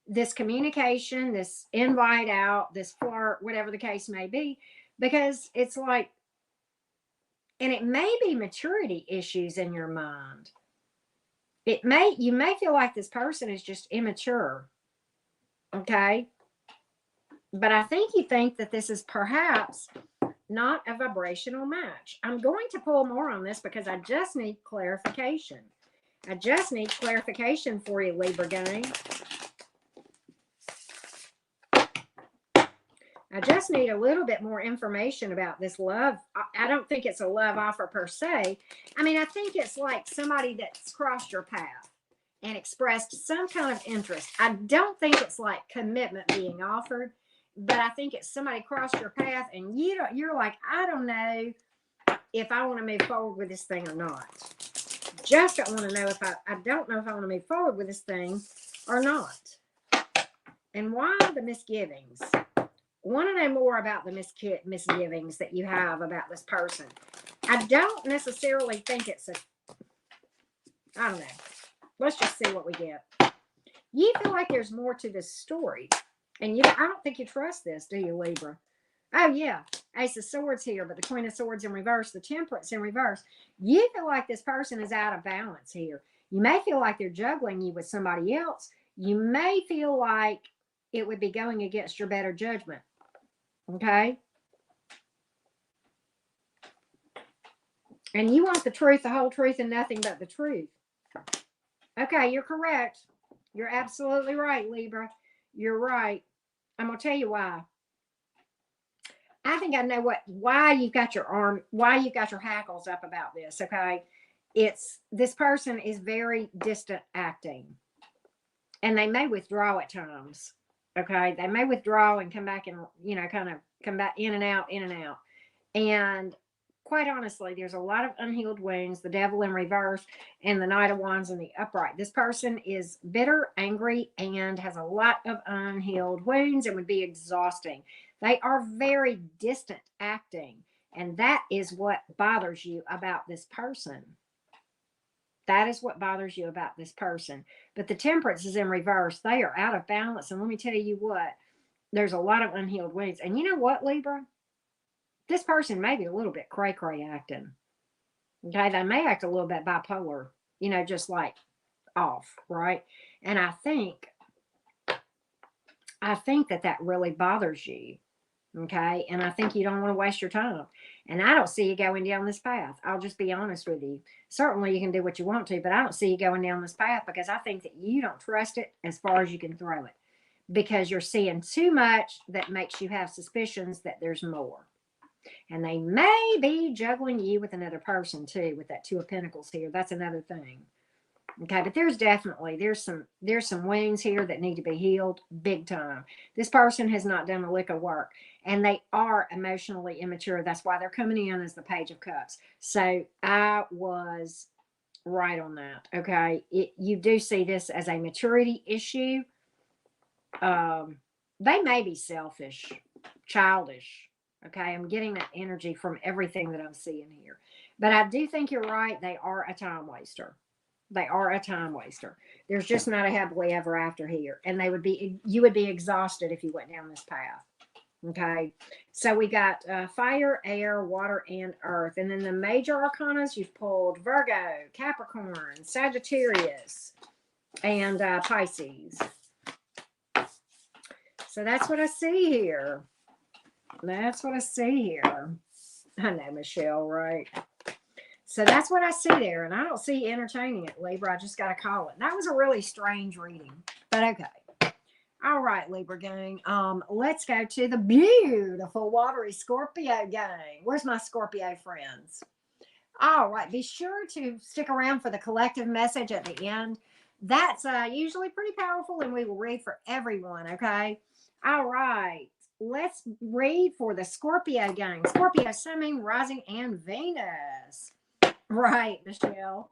this communication, this invite out, this flirt, whatever the case may be, because it's like, and it may be maturity issues in your mind. You may feel like this person is just immature. Okay. But I think you think that this is perhaps not a vibrational match. I'm going to pull more on this because I just need clarification. I just need clarification for you, Libra gang. I just need a little bit more information about this love. I don't think it's a love offer per se. I mean, I think it's like somebody that's crossed your path and expressed some kind of interest. I don't think it's like commitment being offered, but I think it's somebody crossed your path and you're like, I don't know if I want to move forward with this thing or not. Just don't want to know I don't know if I want to move forward with this thing or not. And why the misgivings? Want to know more about the misgivings that you have about this person. I don't necessarily think it's I don't know. Let's just see what we get. You feel like there's more to this story. And I don't think you trust this, do you, Libra? Oh, yeah. Ace of Swords here, but the Queen of Swords in reverse, the Temperance in reverse. You feel like this person is out of balance here. You may feel like they're juggling you with somebody else. You may feel like it would be going against your better judgment. Okay? And you want the truth, the whole truth, and nothing but the truth. Okay, you're correct. You're absolutely right, Libra. You're right. I'm going to tell you why. I think I know why you've got your hackles up about this, okay? This person is very distant acting. and they may withdraw at times. Okay. They may withdraw and come back and, kind of come back in and out, in and out. And quite honestly, there's a lot of unhealed wounds, the devil in reverse and the Knight of Wands in the upright. This person is bitter, angry, and has a lot of unhealed wounds and would be exhausting. They are very distant acting, and that is what bothers you about this person. That is what bothers you about this person. But the Temperance is in reverse. They are out of balance. And let me tell you what, there's a lot of unhealed wounds. And you know what, Libra? This person may be a little bit cray-cray acting. Okay, they may act a little bit bipolar, just like off, right? And I think that really bothers you. Okay. And I think you don't want to waste your time. And I don't see you going down this path. I'll just be honest with you. Certainly you can do what you want to, but I don't see you going down this path because I think that you don't trust it as far as you can throw it, because you're seeing too much that makes you have suspicions that there's more. And they may be juggling you with another person too, with that Two of Pentacles here. That's another thing. Okay, but there's some wounds here that need to be healed big time. This person has not done a lick of work, and they are emotionally immature. That's why they're coming in as the Page of Cups. So I was right on that. Okay, you do see this as a maturity issue. They may be selfish, childish. Okay, I'm getting that energy from everything that I'm seeing here. But I do think you're right. They are a time waster. They are a time waster. There's just not a happily ever after here. And you would be exhausted if you went down this path. Okay. So we got fire, air, water, and earth. And then the major arcanas, you've pulled Virgo, Capricorn, Sagittarius, and Pisces. So that's what I see here. That's what I see here. I know, Michelle, right? So that's what I see there. And I don't see entertaining it, Libra. I just got to call it. That was a really strange reading, but okay. All right, Libra gang. Let's go to the beautiful watery Scorpio gang. Where's my Scorpio friends? All right. Be sure to stick around for the collective message at the end. That's usually pretty powerful, and we will read for everyone. Okay. All right. Let's read for the Scorpio gang. Scorpio, Sun, Moon, Rising, and Venus. Right, Michelle.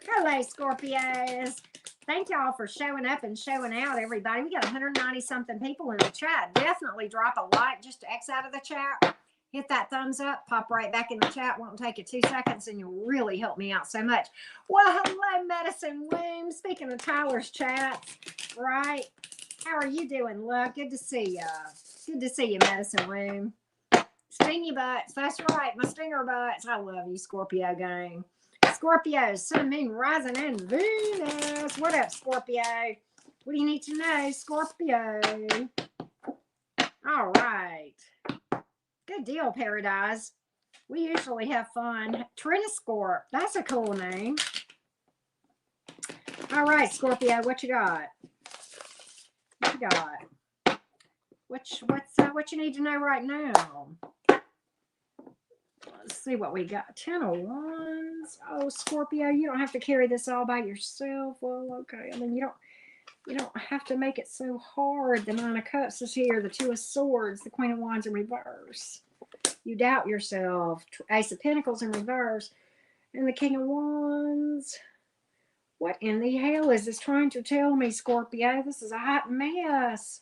Hello, Scorpios. Thank y'all for showing up and showing out, everybody. We got 190 something people in the chat. Definitely drop a like just to X out of the chat. Hit that thumbs up. Pop right back in the chat. Won't take you 2 seconds, and you'll really help me out so much. Well, hello, Medicine Womb. Speaking of Tyler's chats, right? How are you doing, love? Good to see you. Good to see you, Medicine Womb. Stingy butts. That's right. My stinger butts. I love you, Scorpio gang. Scorpio, Sun, Moon, Rising, and Venus. What up, Scorpio? What do you need to know, Scorpio? All right. Good deal, Paradise. We usually have fun. Trinoscorp. That's a cool name. All right, Scorpio. What you got? What you got? What you need to know right now? Let's see what we got. 10 of Wands. Oh, Scorpio, you don't have to carry this all by yourself. Well, okay. I mean, you don't have to make it so hard. The 9 of Cups is here. The 2 of Swords. The Queen of Wands in reverse. You doubt yourself. Ace of Pentacles in reverse. And the King of Wands. What in the hell is this trying to tell me, Scorpio? This is a hot mess.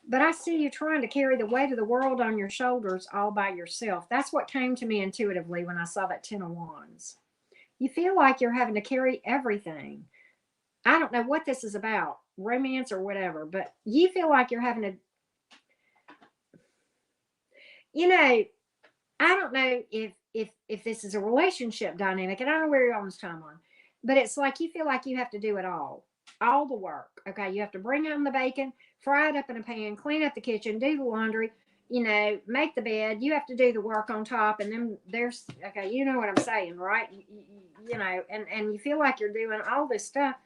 But I see you trying to carry the weight of the world on your shoulders all by yourself. That's what came to me intuitively when I saw that 10 of Wands. You feel like you're having to carry everything. I don't know what this is about, romance or whatever, but you feel like you're having to, I don't know if this is a relationship dynamic, and I don't know where you're on this timeline, but it's like you feel like you have to do it all the work. Okay, you have to bring home the bacon, fry it up in a pan, clean up the kitchen, do the laundry, make the bed. You have to do the work on top, and then there's, okay, you know what I'm saying, right? And you feel like you're doing all this stuff.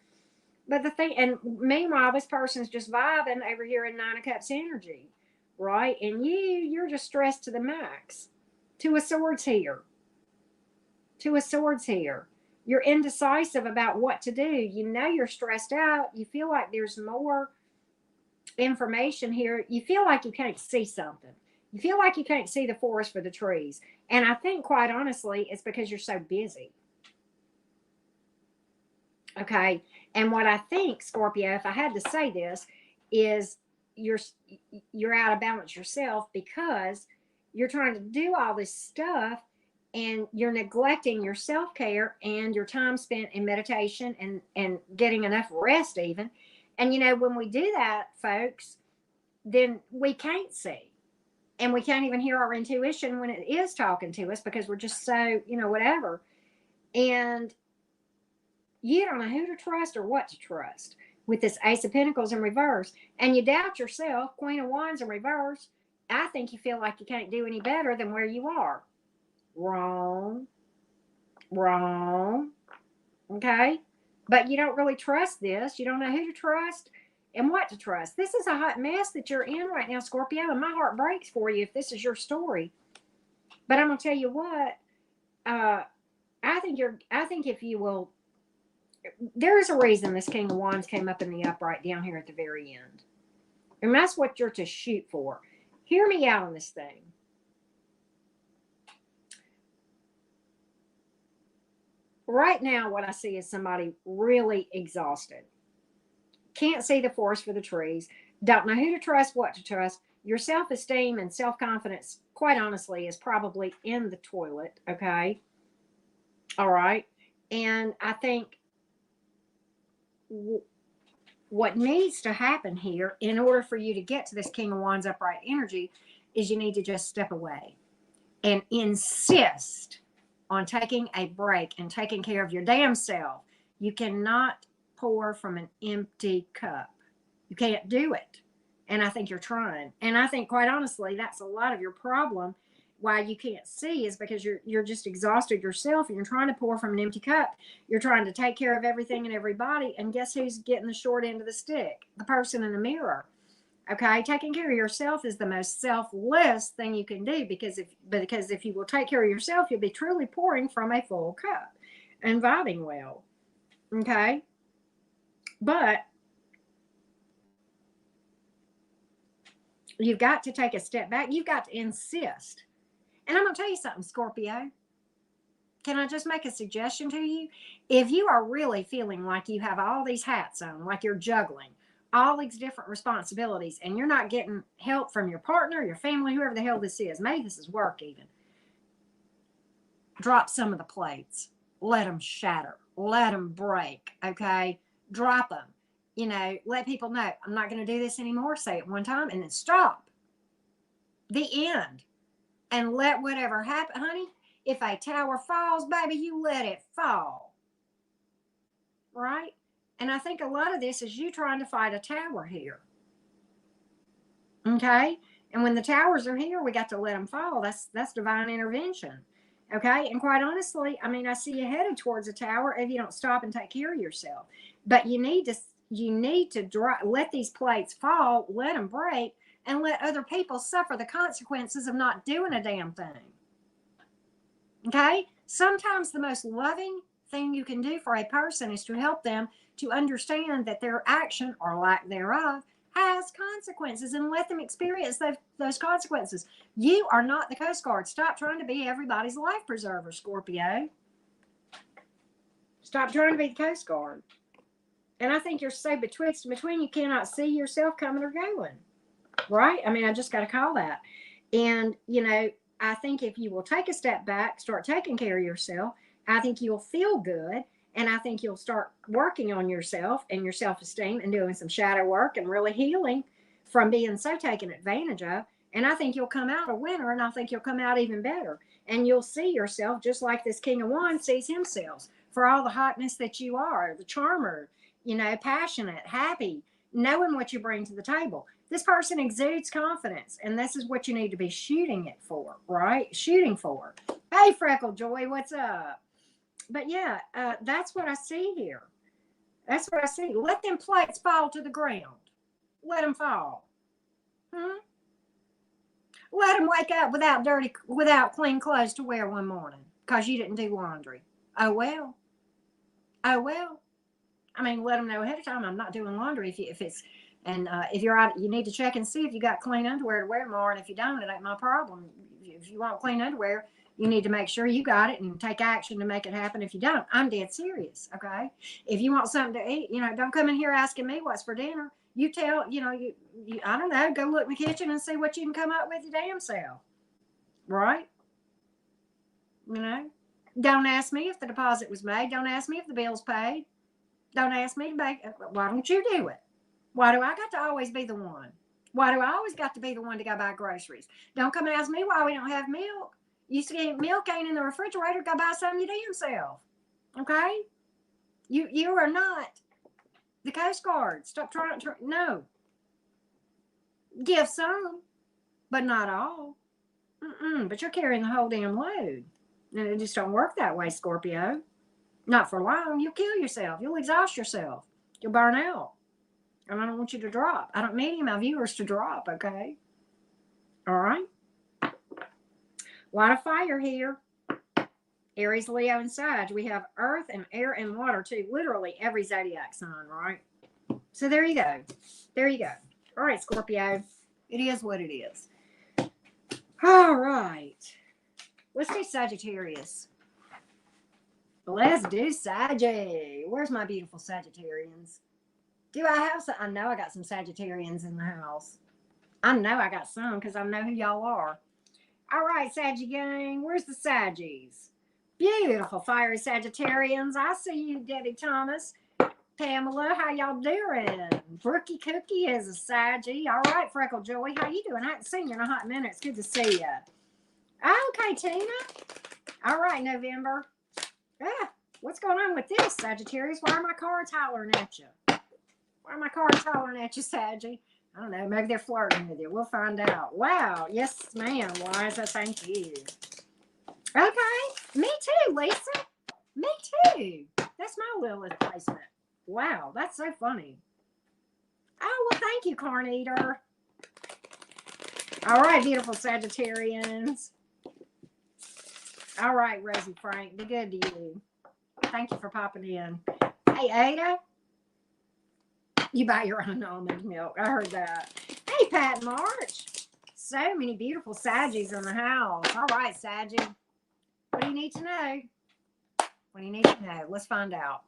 But the thing, and meanwhile, this person's just vibing over here in 9 of Cups energy, right? And you're just stressed to the max. 2 of Swords here. 2 of Swords here. You're indecisive about what to do. You know you're stressed out. You feel like there's more information here. You feel like you can't see something. You feel like you can't see the forest for the trees. And I think, quite honestly, it's because you're so busy. Okay. And what I think, Scorpio, if I had to say this, is you're out of balance yourself because you're trying to do all this stuff and you're neglecting your self-care and your time spent in meditation and getting enough rest even. And you know, when we do that, folks, then we can't see. And we can't even hear our intuition when it is talking to us because we're just so, you know, whatever. And you don't know who to trust or what to trust with this Ace of Pentacles in reverse. And you doubt yourself, Queen of Wands in reverse. I think you feel like you can't do any better than where you are. Wrong. Wrong. Okay? But you don't really trust this. You don't know who to trust and what to trust. This is a hot mess that you're in right now, Scorpio, and my heart breaks for you if this is your story. But I'm going to tell you what, I think if you will, there is a reason this King of Wands came up in the upright down here at the very end. And that's what you're to shoot for. Hear me out on this thing. Right now, what I see is somebody really exhausted. Can't see the forest for the trees. Don't know who to trust, what to trust. Your self-esteem and self-confidence, quite honestly, is probably in the toilet. Okay. All right. And I think what needs to happen here in order for you to get to this King of Wands upright energy is you need to just step away and insist on taking a break and taking care of your damn self. You cannot pour from an empty cup. You can't do it. And I think you're trying. And I think, quite honestly, that's a lot of your problem. Why you can't see is because you're just exhausted yourself and you're trying to pour from an empty cup. You're trying to take care of everything and everybody. And guess who's getting the short end of the stick? The person in the mirror. Okay, taking care of yourself is the most selfless thing you can do because if you will take care of yourself, you'll be truly pouring from a full cup and vibing well. Okay, but you've got to take a step back. You've got to insist. And I'm going to tell you something, Scorpio. Can I just make a suggestion to you? If you are really feeling like you have all these hats on, like you're juggling all these different responsibilities and you're not getting help from your partner, your family, whoever the hell this is, maybe this is work even, drop some of the plates. Let them shatter. Let them break, okay? Drop them. You know, let people know, I'm not going to do this anymore. Say it one time and then stop. The end. And let whatever happen, honey. If a tower falls, baby, you let it fall. Right? And I think a lot of this is you trying to fight a tower here. Okay? And when the towers are here, we got to let them fall. That's divine intervention. Okay? And quite honestly, I mean, I see you headed towards a tower if you don't stop and take care of yourself. But you need to let these plates fall, let them break, and let other people suffer the consequences of not doing a damn thing. Okay? Sometimes the most loving thing you can do for a person is to help them to understand that their action or lack thereof has consequences and let them experience those consequences. You are not the Coast Guard. Stop trying to be everybody's life preserver, Scorpio. Stop trying to be the Coast Guard. And I think you're so betwixt and between you cannot see yourself coming or going. Right? I mean, I just got to call that. And, you know, I think if you will take a step back, start taking care of yourself, I think you'll feel good. And I think you'll start working on yourself and your self-esteem and doing some shadow work and really healing from being so taken advantage of. And I think you'll come out a winner, and I think you'll come out even better. And you'll see yourself just like this King of Wands sees himself for all the hotness that you are, the charmer, you know, passionate, happy, knowing what you bring to the table. This person exudes confidence, and this is what you need to be shooting it for, right? Shooting for. Hey, Freckle Joy, what's up? But yeah, that's what I see here. That's what I see. Let them plates fall to the ground. Let them fall. Let them wake up without clean clothes to wear one morning because you didn't do laundry. Oh, well. Oh, well, I mean, let them know ahead of time I'm not doing laundry if it's, and if you're out, you need to check and see if you got clean underwear to wear tomorrow. And if you don't, it ain't my problem. If you want clean underwear, you need to make sure you got it and take action to make it happen. If you don't, I'm dead serious. Okay. If you want something to eat, don't come in here asking me what's for dinner. You tell, you I don't know, go look in the kitchen and see what you can come up with your damn self. Right? Don't ask me if the deposit was made. Don't ask me if the bill's paid. Don't ask me to make. Why don't you do it? Why do I got to always be the one? Why do I always got to be the one to go buy groceries? Don't come and ask me why we don't have milk. You see milk ain't in the refrigerator. Go buy some you damn self. Okay? You are not the Coast Guard. Stop trying to. No. Give some, but not all. But you're carrying the whole damn load. And it just don't work that way, Scorpio. Not for long. You'll kill yourself. You'll exhaust yourself. You'll burn out. And I don't want you to drop. I don't need any of my viewers to drop, okay? All right? A lot of fire here. Aries, Leo, and Sag. We have earth and air and water, too. Literally every zodiac sign, right? So there you go. There you go. All right, Scorpio. It is what it is. All right. Let's do Sagittarius. Let's do Saggy. Where's my beautiful Sagittarians? Do I have some? I know I got some Sagittarians in the house. I know I got some because I know who y'all are. All right, Saggy gang. Where's the Saggies? Beautiful fiery Sagittarians. I see you, Debbie Thomas. Pamela, how y'all doing? Brookie Cookie is a Saggy. All right, Freckle Joey, how you doing? I haven't seen you in a hot minute. It's good to see you. Okay, Tina. All right, November. What's going on with this, Sagittarius? Why are my cards hollering at you? Why are my cards hollering at you, Saggy? I don't know. Maybe they're flirting with you. We'll find out. Wow. Yes, ma'am. Liza, thank you. Okay. Me too, Lisa. Me too. That's my Lilith placement. Wow. That's so funny. Oh, well, thank you, Corn Eater. All right, beautiful Sagittarians. All right, Rosie Frank. Be good to you. Thank you for popping in. Hey, Ada. You buy your own almond milk. I heard that. Hey, Pat March. So many beautiful Saggies in the house. All right, Saggy. What do you need to know? What do you need to know? Let's find out.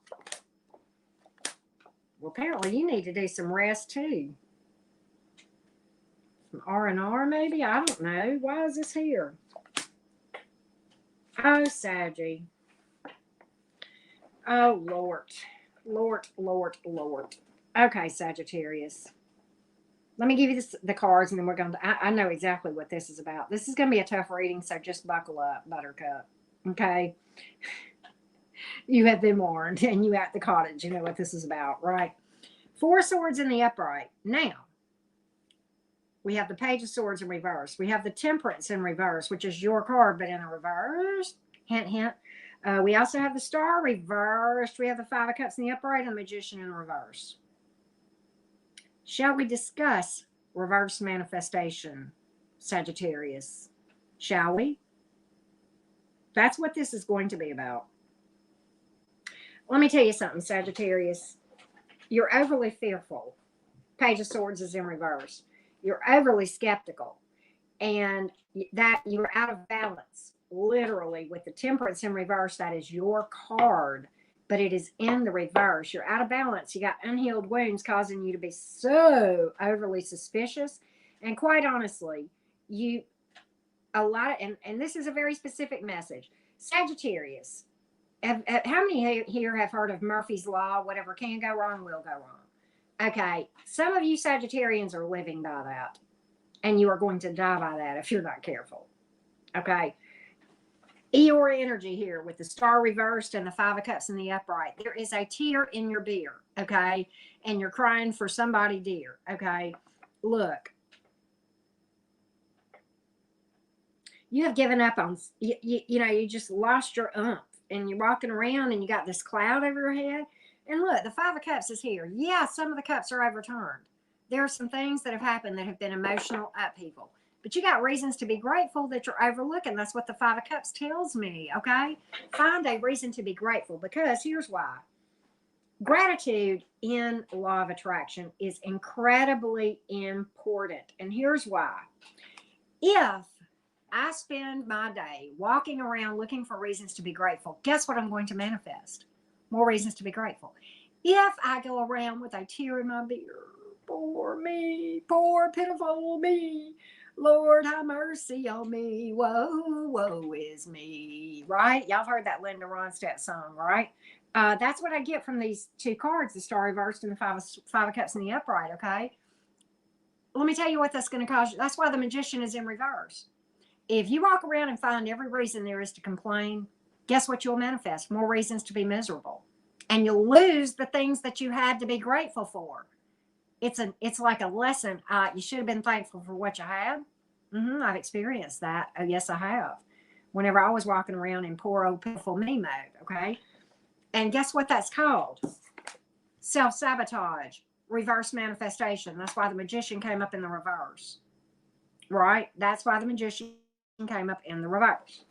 Well, apparently you need to do some rest too. Some R&R maybe? I don't know. Why is this here? Oh, Saggy. Oh, Lord. Lord, Lord, Lord. Okay, Sagittarius. Let me give you the cards, and then we're going to... I know exactly what this is about. This is going to be a tough reading, so just buckle up, Buttercup. Okay? You have been warned, and you at the cottage. You know what this is about, right? 4 swords in the upright. Now, we have the Page of Swords in reverse. We have the Temperance in reverse, which is your card, but in a reverse. Hint, hint. We also have the Star reversed. We have the 5 of Cups in the upright and the Magician in reverse. Shall we discuss reverse manifestation, Sagittarius? Shall we? That's what this is going to be about. Let me tell you something, Sagittarius. You're overly fearful. Page of Swords is in reverse. You're overly skeptical. And that you're out of balance. Literally, with the Temperance in reverse, that is your card. But it is in the reverse. You're out of balance. You got unhealed wounds causing you to be so overly suspicious. And quite honestly, and this is a very specific message. Sagittarius, how many here have heard of Murphy's Law? Whatever can go wrong will go wrong. Okay, some of you Sagittarians are living by that. And you are going to die by that if you're not careful. Okay. Eeyore energy here with the Star reversed and the 5 of Cups in the upright. There is a tear in your beer, okay? And you're crying for somebody dear, okay? Look. You have given up on, you just lost your umph. And you're walking around and you got this cloud over your head. And look, the 5 of Cups is here. Yeah, some of the cups are overturned. There are some things that have happened that have been emotional upheaval. But you got reasons to be grateful that you're overlooking. That's what the 5 of Cups tells me, okay? Find a reason to be grateful because here's why. Gratitude in law of attraction is incredibly important. And here's why. If I spend my day walking around looking for reasons to be grateful, guess what I'm going to manifest? More reasons to be grateful. If I go around with a tear in my beer, poor me, poor pitiful me, Lord have mercy on me, woe, woe is me, right? Y'all heard that Linda Ronstadt song, right? That's what I get from these two cards, the Star reversed and the five of Cups in the upright, okay? Let me tell you what that's going to cause you. That's why the Magician is in reverse. If you walk around and find every reason there is to complain, guess what you'll manifest? More reasons to be miserable. And you'll lose the things that you had to be grateful for. It's like a lesson. You should have been thankful for what you had. I've experienced that. Oh, yes, I have. Whenever I was walking around in poor old pitiful me mode, okay? And guess what that's called? Self-sabotage, reverse manifestation. That's why the Magician came up in the reverse, right? That's why the Magician came up in the reverse.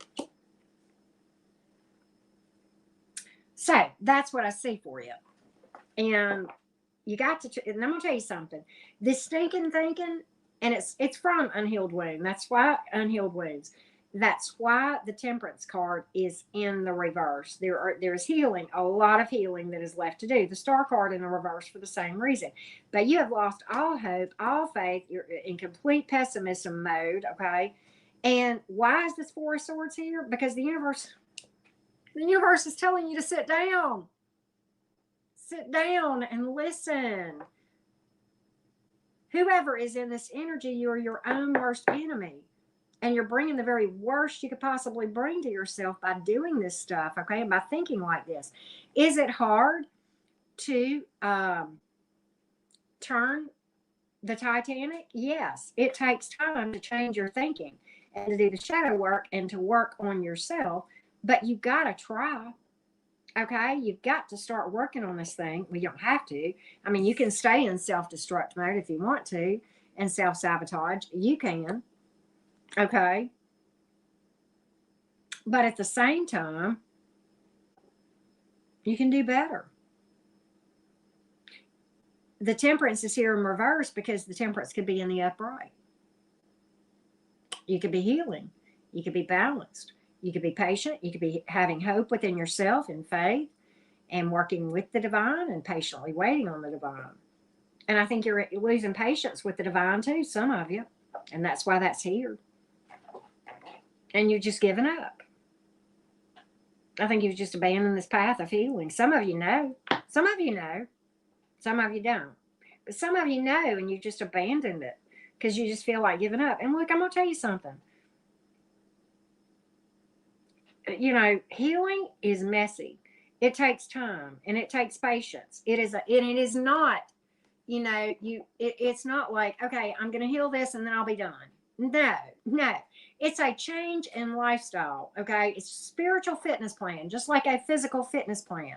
So that's what I see for you. And you got to, and I'm going to tell you something. This stinking thinking, and it's from unhealed wound. That's why unhealed wounds. That's why the Temperance card is in the reverse. There's healing, a lot of healing that is left to do. The Star card in the reverse for the same reason. But you have lost all hope, all faith. You're in complete pessimism mode, okay? And why is this Four of Swords here? Because the universe is telling you to sit down. Sit down and listen. Whoever is in this energy, you are your own worst enemy. And you're bringing the very worst you could possibly bring to yourself by doing this stuff, okay? And by thinking like this. Is it hard to turn the Titanic? Yes. It takes time to change your thinking and to do the shadow work and to work on yourself. But you've got to try. Okay, you've got to start working on this thing. Well, you don't have to. I mean, you can stay in self-destruct mode if you want to and self-sabotage. You can. Okay. But at the same time, you can do better. The Temperance is here in reverse because the Temperance could be in the upright. You could be healing. You could be balanced. You could be patient. You could be having hope within yourself and faith and working with the divine and patiently waiting on the divine. And I think you're losing patience with the divine too, some of you. And that's why that's here. And you've just given up. I think you've just abandoned this path of healing. Some of you know. Some of you know. Some of you don't. But some of you know and you just abandoned it because you just feel like giving up. And look, I'm going to tell you something. You know, healing is messy. It takes time and it takes patience. It is not, you know, it's not like, okay, I'm going to heal this and then I'll be done. No. It's a change in lifestyle. Okay. It's a spiritual fitness plan, just like a physical fitness plan.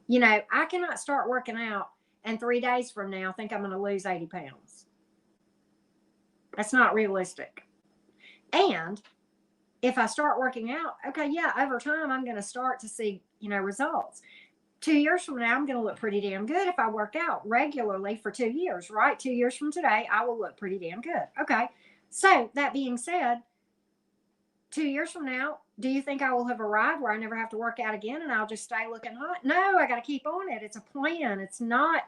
You know, I cannot start working out and 3 days from now think I'm going to lose 80 pounds. That's not realistic. And if I start working out, okay, yeah, over time, I'm going to start to see, you know, results. 2 years from now, I'm going to look pretty damn good if I work out regularly for 2 years, right? 2 years from today, I will look pretty damn good. Okay. So that being said, 2 years from now, do you think I will have arrived where I never have to work out again and I'll just stay looking hot? No, I got to keep on it. It's a plan. It's not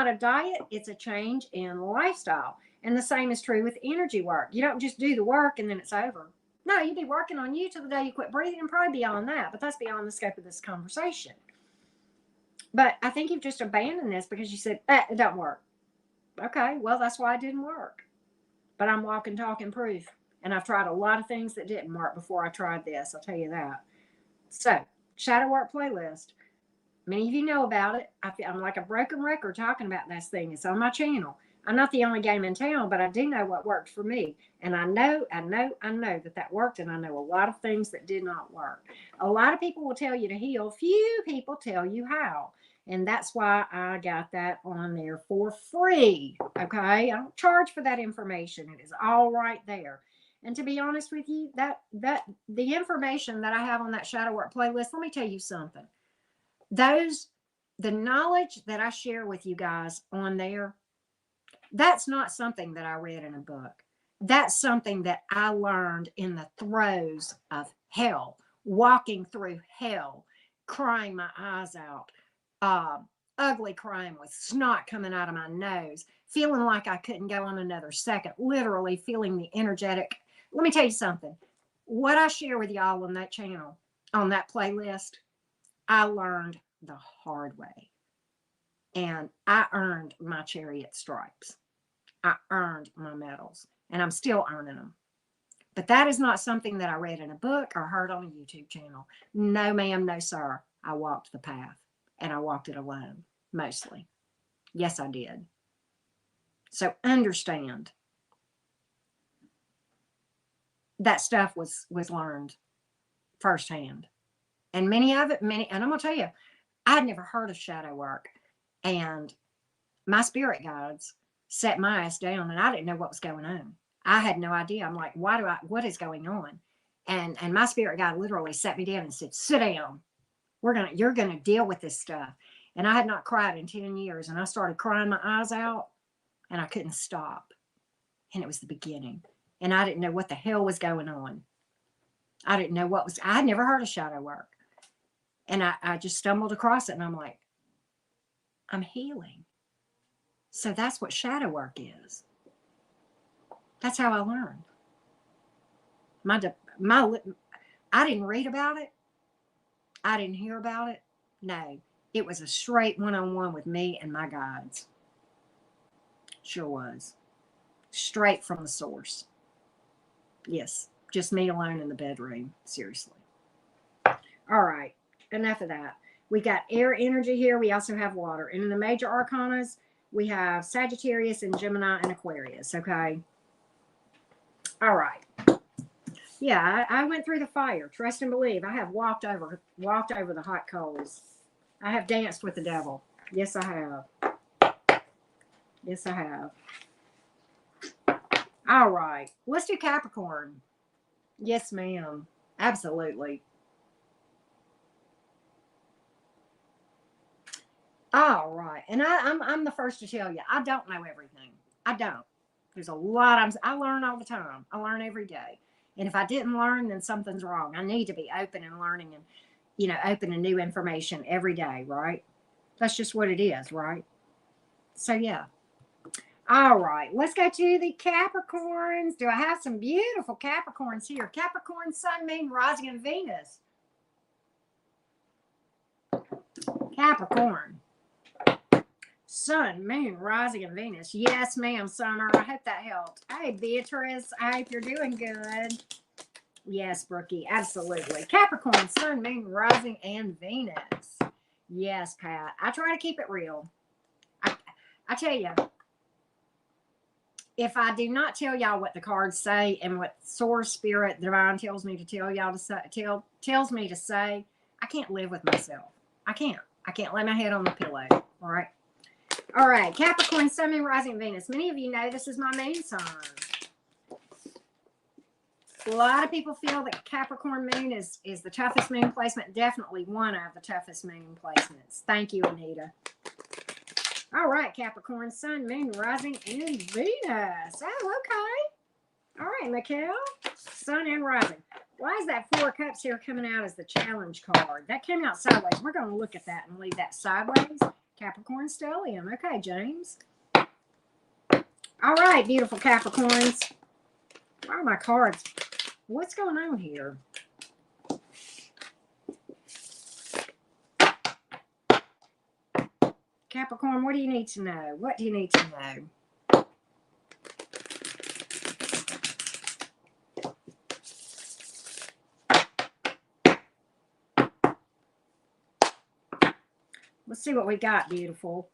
a diet. It's a change in lifestyle. And the same is true with energy work. You don't just do the work and then it's over. No, you'll be working on you till the day you quit breathing and probably beyond that. But that's beyond the scope of this conversation. But I think you've just abandoned this because you said, it don't work. Okay, well, that's why it didn't work. But I'm walking, talking proof. And I've tried a lot of things that didn't work before I tried this. I'll tell you that. So, shadow work playlist. Many of you know about it. I'm like a broken record talking about this thing. It's on my channel. I'm not the only game in town, but I do know what worked for me. And I know that worked. And I know a lot of things that did not work. A lot of people will tell you to heal. Few people tell you how. And that's why I got that on there for free. Okay. I don't charge for that information. It is all right there. And to be honest with you, that the information that I have on that shadow work playlist, let me tell you something. Those the knowledge that I share with you guys on there, that's not something that I read in a book. That's something that I learned in the throes of hell, walking through hell, crying my eyes out, uh, ugly crying with snot coming out of my nose, feeling like I couldn't go on another second, literally feeling the energetic. Let me tell you something. What I share with y'all on that channel, on that playlist, I learned the hard way. And I earned my chariot stripes. I earned my medals, and I'm still earning them. But that is not something that I read in a book or heard on a YouTube channel. No, ma'am, no, sir. I walked the path, and I walked it alone, mostly. Yes, I did. So understand that stuff was learned firsthand. And many of it, and I'm going to tell you, I'd never heard of shadow work. And my spirit guides set my ass down, and I didn't know what was going on. I had no idea. I'm like, what is going on? And my spirit guide literally sat me down and said, sit down. You're gonna deal with this stuff. And I had not cried in 10 years, and I started crying my eyes out, and I couldn't stop. And it was the beginning. And I didn't know what the hell was going on. I didn't know I had never heard of shadow work. And I just stumbled across it, and I'm like, I'm healing. So that's what shadow work is. That's how I learned. I didn't read about it. I didn't hear about it. No, it was a straight one-on-one with me and my guides. Sure was. Straight from the source. Yes, just me alone in the bedroom. Seriously. All right, enough of that. We got air energy here. We also have water. And in the major arcanas, we have Sagittarius and Gemini and Aquarius, okay? All right. Yeah, I went through the fire. Trust and believe. I have walked over the hot coals. I have danced with the devil. Yes, I have. Yes, I have. All right. Let's do Capricorn. Yes, ma'am. Absolutely. All right. And I'm the first to tell you, I don't know everything. I don't. There's a lot I learn all the time. I learn every day. And if I didn't learn, then something's wrong. I need to be open and learning and, open to new information every day, right? That's just what it is, right? So, yeah. All right. Let's go to the Capricorns. Do I have some beautiful Capricorns here? Capricorn, Sun, Moon, Rising, and Venus. Capricorn. Sun, Moon, Rising, and Venus. Yes, ma'am, Summer. I hope that helped. Hey, Beatrice. I hope you're doing good. Yes, Brookie. Absolutely. Capricorn, Sun, Moon, Rising, and Venus. Yes, Pat. I try to keep it real. I tell you, if I do not tell y'all what the cards say and what source, spirit, divine tells me to tell y'all to say, tells me to say, I can't live with myself. I can't lay my head on the pillow. All right. All right, Capricorn, Sun, Moon, Rising, Venus. Many of you know this is my moon sign. A lot of people feel that Capricorn moon is the toughest moon placement. Definitely one of the toughest moon placements. Thank you, Anita. All right, Capricorn, Sun, Moon, Rising, and Venus. Oh, okay. All right, Mikhail, Sun and Rising. Why is that Four of Cups here coming out as the challenge card? That came out sideways. We're going to look at that and leave that sideways. Capricorn Stellium. Okay, James. All right, beautiful Capricorns. Why are my cards? What's going on here? Capricorn, what do you need to know? What do you need to know? Let's see what we got, beautiful.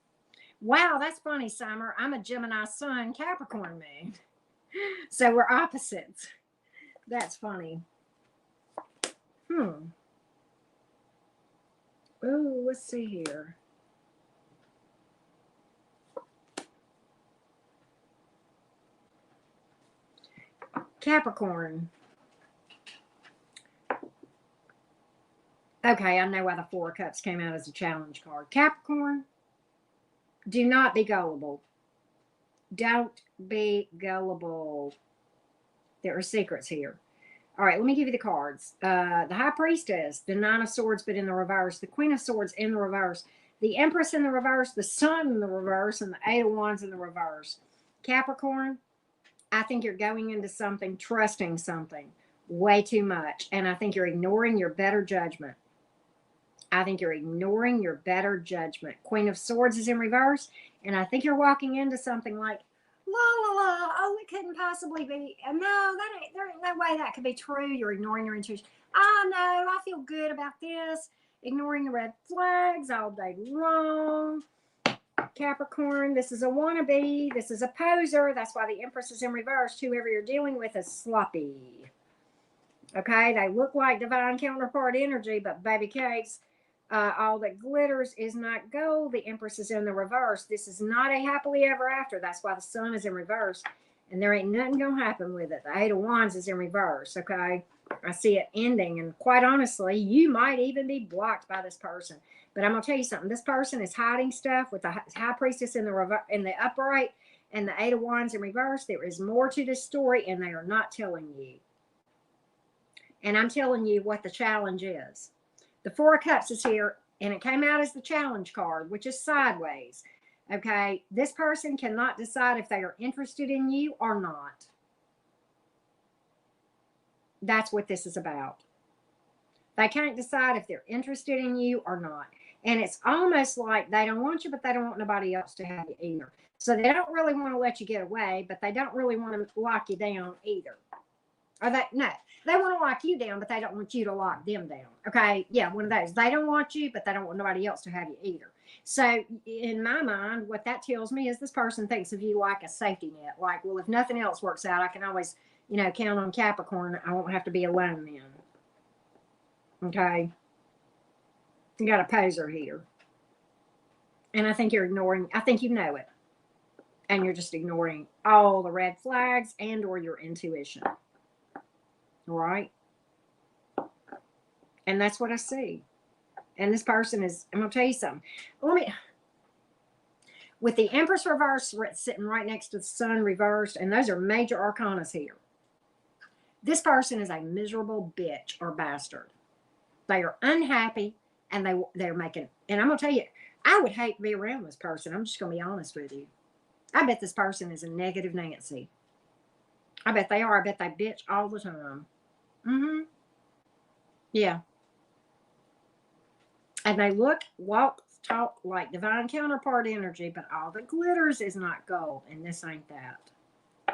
Wow, that's funny, Summer. I'm a Gemini Sun, Capricorn moon. So we're opposites. That's funny. Oh, let's see here. Capricorn. Okay, I know why the Four of Cups came out as a challenge card. Capricorn, do not be gullible. Don't be gullible. There are secrets here. All right, let me give you the cards. The High Priestess, the Nine of Swords, but in the reverse. The Queen of Swords in the reverse. The Empress in the reverse. The Sun in the reverse. And the Eight of Wands in the reverse. Capricorn, I think you're going into something, trusting something way too much. And I think you're ignoring your better judgment. I think you're ignoring your better judgment. Queen of Swords is in reverse. And I think you're walking into something like, la la la, oh, it couldn't possibly be. No, there ain't no way that could be true. You're ignoring your intuition. Oh no, I feel good about this. Ignoring the red flags all day long. Capricorn, this is a wannabe. This is a poser. That's why the Empress is in reverse. Whoever you're dealing with is sloppy. Okay, they look like divine counterpart energy, but baby cakes, all that glitters is not gold. The Empress is in the reverse. This is not a happily ever after. That's why the Sun is in reverse. And there ain't nothing going to happen with it. The Eight of Wands is in reverse, okay? I see it ending. And quite honestly, you might even be blocked by this person. But I'm going to tell you something. This person is hiding stuff with the High Priestess in the upright and the Eight of Wands in reverse. There is more to this story, and they are not telling you. And I'm telling you what the challenge is. The Four of Cups is here, and it came out as the challenge card, which is sideways. Okay, this person cannot decide if they are interested in you or not. That's what this is about. They can't decide if they're interested in you or not. And it's almost like they don't want you, but they don't want nobody else to have you either. So they don't really want to let you get away, but they don't really want to lock you down either. Or they want to lock you down, but they don't want you to lock them down. Okay, yeah, one of those. They don't want you, but they don't want nobody else to have you either. So in my mind, what that tells me is this person thinks of you like a safety net. Like, well, if nothing else works out, I can always, count on Capricorn. I won't have to be alone then. Okay. You got a poser here. And I think you're ignoring, I think you know it. And you're just ignoring all the red flags and or your intuition. All right. And that's what I see. And this person is, I'm going to tell you something. With the Empress reverse sitting right next to the Sun reversed, and those are major arcanas here. This person is a miserable bitch or bastard. They are unhappy, and they're making, and I'm going to tell you, I would hate to be around this person. I'm just going to be honest with you. I bet this person is a negative Nancy. I bet they are. I bet they bitch all the time. Mm-hmm. Yeah. And they look, walk, talk like divine counterpart energy, but all that glitters is not gold. And this ain't that.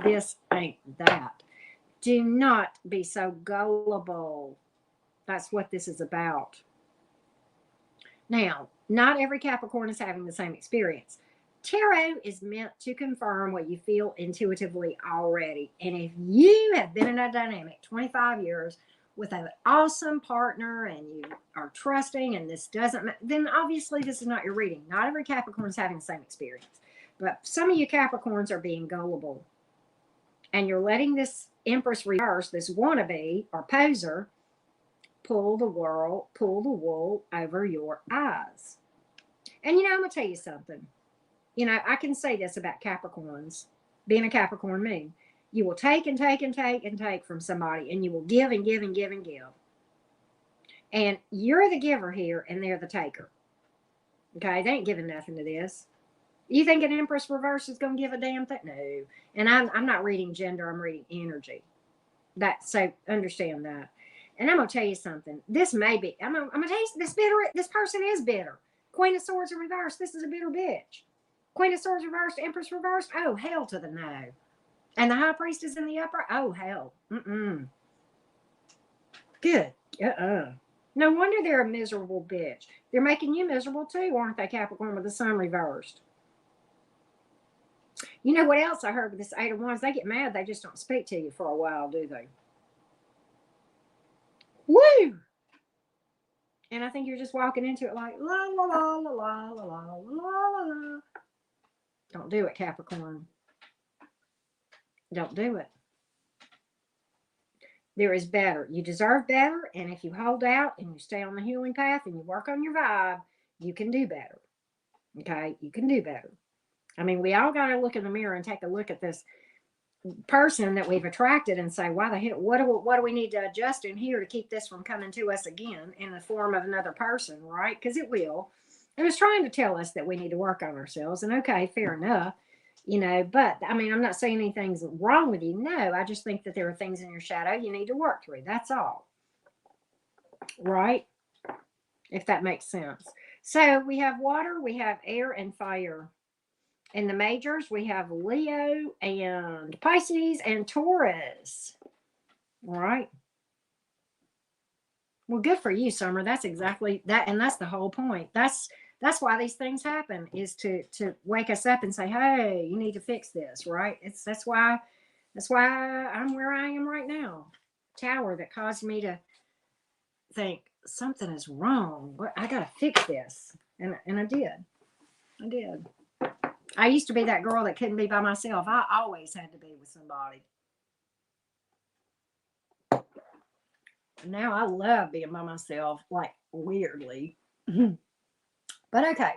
This ain't that. Do not be so gullible. That's what this is about. Now, not every Capricorn is having the same experience. Tarot is meant to confirm what you feel intuitively already. And if you have been in a dynamic 25 years with an awesome partner and you are trusting and this doesn't, then obviously this is not your reading. Not every Capricorn is having the same experience. But some of you Capricorns are being gullible. And you're letting this Empress reverse, this wannabe or poser, pull the wool over your eyes. And I'm going to tell you something. I can say this about Capricorns, being a Capricorn moon. You will take and take and take and take from somebody, and you will give and give and give and give. And you're the giver here, and they're the taker. Okay, they ain't giving nothing to this. You think an Empress reverse is going to give a damn thing? No. And I'm not reading gender, I'm reading energy. So understand that. And I'm going to tell you something. This may be, I'm going to tell you, this person is bitter. Queen of Swords in reverse, this is a bitter bitch. Queen of Swords reversed, Empress reversed. Oh, hell to the no. And the High Priestess in the upper. Oh, hell. Mm-mm. Good. No wonder they're a miserable bitch. They're making you miserable too, aren't they, Capricorn, with the Sun reversed? You know what else I heard with this Eight of Wands? They get mad. They just don't speak to you for a while, do they? Woo! And I think you're just walking into it like, la, la, la, la, la, la, la, la, la. Don't do it, Capricorn. Don't do it. There is better. You deserve better. And if you hold out and you stay on the healing path and you work on your vibe, you can do better. Okay? You can do better. I mean, we all got to look in the mirror and take a look at this person that we've attracted and say, why the hell, what do we need to adjust in here to keep this from coming to us again in the form of another person, right? Because it will. It was trying to tell us that we need to work on ourselves. And okay, fair enough. But I mean, I'm not saying anything's wrong with you. No, I just think that there are things in your shadow you need to work through. That's all. Right? If that makes sense. So we have water, we have air and fire. In the majors, we have Leo and Pisces and Taurus. All right. Well, good for you, Summer. That's exactly that. And that's the whole point. That's why these things happen, is to wake us up and say, hey, you need to fix this, right? That's why I'm where I am right now. Tower that caused me to think something is wrong. I got to fix this. And I did. I used to be that girl that couldn't be by myself. I always had to be with somebody. Now I love being by myself, like weirdly. But okay,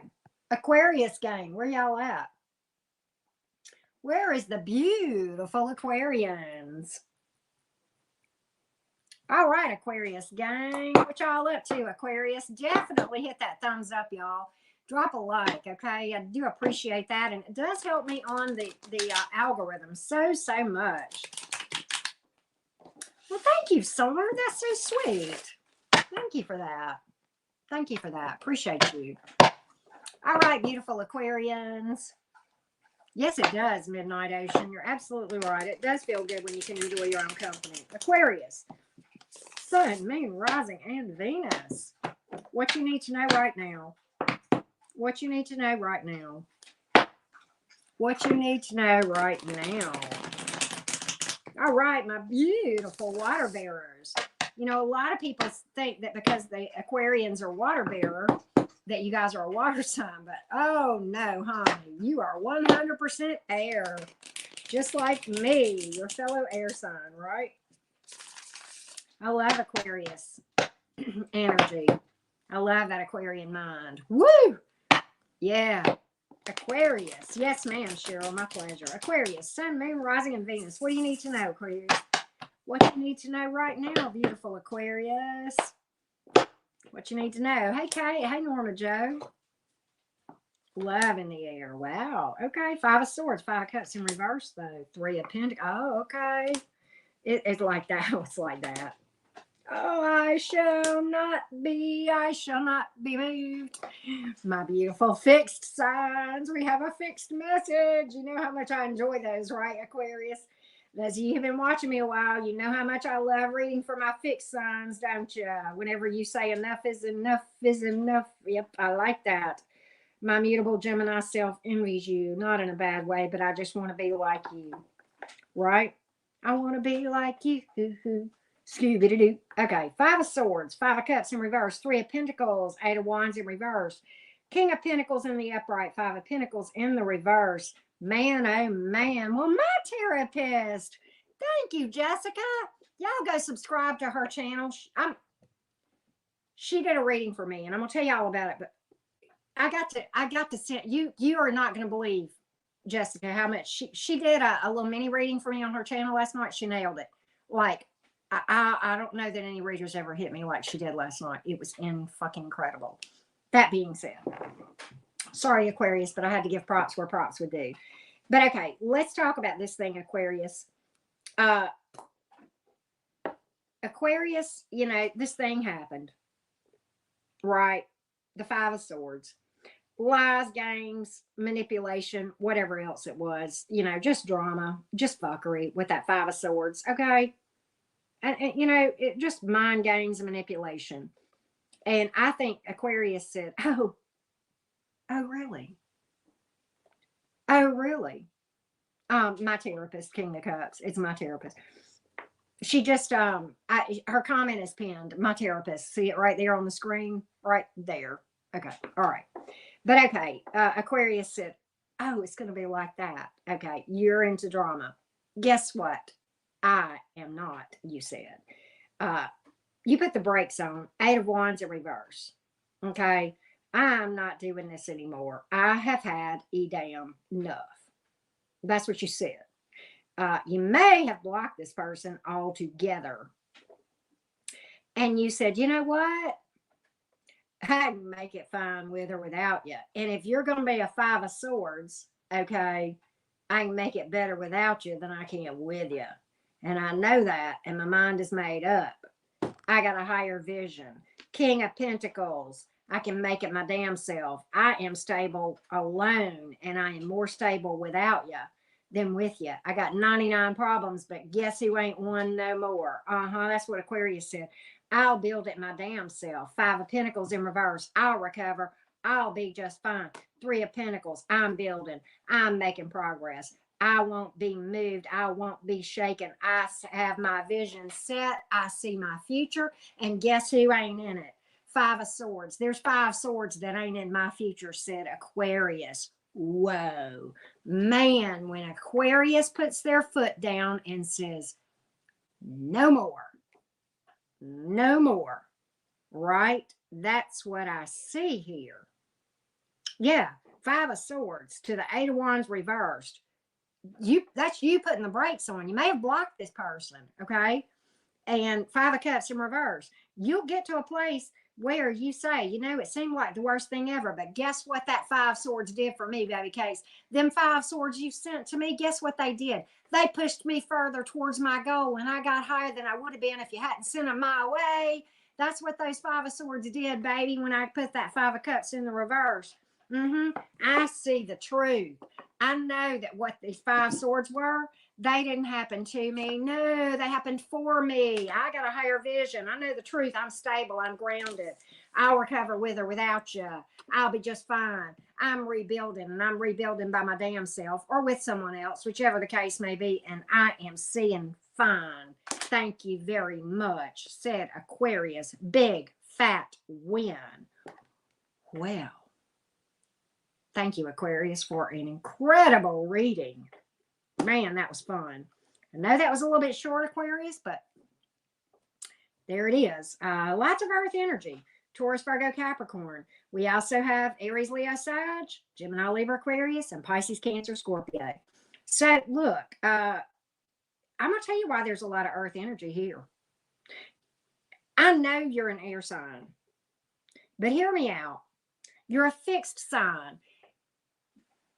Aquarius gang, where y'all at? Where is the beautiful Aquarians? All right, Aquarius gang, what y'all up to, Aquarius? Definitely hit that thumbs up, y'all. Drop a like, okay? I do appreciate that, and it does help me on the algorithm so much. Well, thank you, Summer. That's so sweet. Thank you for that. Appreciate you. All right, beautiful Aquarians. Yes, it does, Midnight Ocean. You're absolutely right. It does feel good when you can enjoy your own company. Aquarius, Sun, Moon, Rising, and Venus. What you need to know right now. What you need to know right now. All right, my beautiful water bearers. A lot of people think that because the Aquarians are water bearer, that you guys are a water sign, but oh no, honey, you are 100% air, just like me, your fellow air sign, right? I love Aquarius energy. I love that Aquarian mind. Woo! Yeah. Aquarius. Yes, ma'am, Cheryl. My pleasure. Aquarius, Sun, Moon, Rising, and Venus. What do you need to know, Aquarius? What you need to know right now, beautiful Aquarius? What you need to know. Hey, Kate. Hey, Norma Joe. Love in the air. Wow. Okay. 5 of Swords. 5 of Cups in reverse, though. 3 of Pentacles. Oh, okay. It's like that. It's like that. Oh, I shall not be moved. My beautiful fixed signs. We have a fixed message. You know how much I enjoy those, right, Aquarius? As you have been watching me a while, you know how much I love reading for my fixed signs, don't you? Whenever you say enough is enough is enough. Yep, I like that. My mutable Gemini self envies you. Not in a bad way, but I just want to be like you. Right? I want to be like you. Scooby-Doo. Okay, 5 of Swords, 5 of Cups in reverse, 3 of Pentacles, 8 of Wands in reverse, King of Pentacles in the upright, 5 of Pentacles in the reverse. Man, oh man. Well, my therapist. Thank you, Jessica. Y'all go subscribe to her channel. She did a reading for me, and I'm gonna tell you all about it. But I got to send you. You are not gonna believe, Jessica, how much she did a little mini reading for me on her channel last night. She nailed it. Like, I don't know that any readers ever hit me like she did last night. It was fucking incredible. That being said, sorry, Aquarius, but I had to give props where props would do. But okay, let's talk about this thing, Aquarius. Aquarius, this thing happened, right? The 5 of Swords. Lies, games, manipulation, whatever else it was, just drama, just fuckery with that 5 of Swords, okay? And it just mind games and manipulation. And I think Aquarius said, oh, really? Oh, really? My therapist, King of Cups, it's my therapist. She just, her comment is pinned, my therapist. See it right there on the screen? Right there. Okay. All right. But okay. Aquarius said, oh, it's going to be like that. Okay. You're into drama. Guess what? I am not, you said. You put the brakes on. 8 of Wands in reverse. Okay. I'm not doing this anymore. I have had damn enough. That's what you said. You may have blocked this person altogether. And you said, you know what? I can make it fine with or without you. And if you're going to be a 5 of Swords, okay, I can make it better without you than I can with you. And I know that. And my mind is made up. I got a higher vision. King of Pentacles. I can make it my damn self. I am stable alone, and I am more stable without you than with you. I got 99 problems, but guess who ain't one no more? That's what Aquarius said. I'll build it my damn self. 5 of Pentacles in reverse. I'll recover. I'll be just fine. 3 of Pentacles. I'm building. I'm making progress. I won't be moved. I won't be shaken. I have my vision set. I see my future. And guess who ain't in it? 5 of Swords. There's 5 swords that ain't in my future, said Aquarius. Whoa. Man, when Aquarius puts their foot down and says, no more, no more, right? That's what I see here. Yeah, 5 of Swords to the 8 of Wands reversed. That's you putting the brakes on. You may have blocked this person, okay? And 5 of Cups in reverse. You'll get to a place where you say, you know, it seemed like the worst thing ever, but guess what that 5 swords did for me, baby case? Them 5 swords you sent to me, guess what they did? They pushed me further towards my goal, and I got higher than I would have been if you hadn't sent them my way. That's what those 5 of Swords did, baby, when I put that 5 of Cups in the reverse. I see the truth. I know that what these 5 swords were, they didn't happen to me. No, they happened for me. I got a higher vision. I know the truth. I'm stable. I'm grounded. I'll recover with or without you. I'll be just fine. I'm rebuilding, and I'm rebuilding by my damn self or with someone else, whichever the case may be. And I am seeing fine. Thank you very much, said Aquarius. Big, fat win. Well, thank you, Aquarius, for an incredible reading. Man, that was fun. I know that was a little bit short, Aquarius, but there it is. Lots of Earth energy. Taurus, Virgo, Capricorn. We also have Aries, Leo, Sag, Gemini, Libra, Aquarius, and Pisces, Cancer, Scorpio. So look, I'm going to tell you why there's a lot of Earth energy here. I know you're an air sign, but hear me out. You're a fixed sign.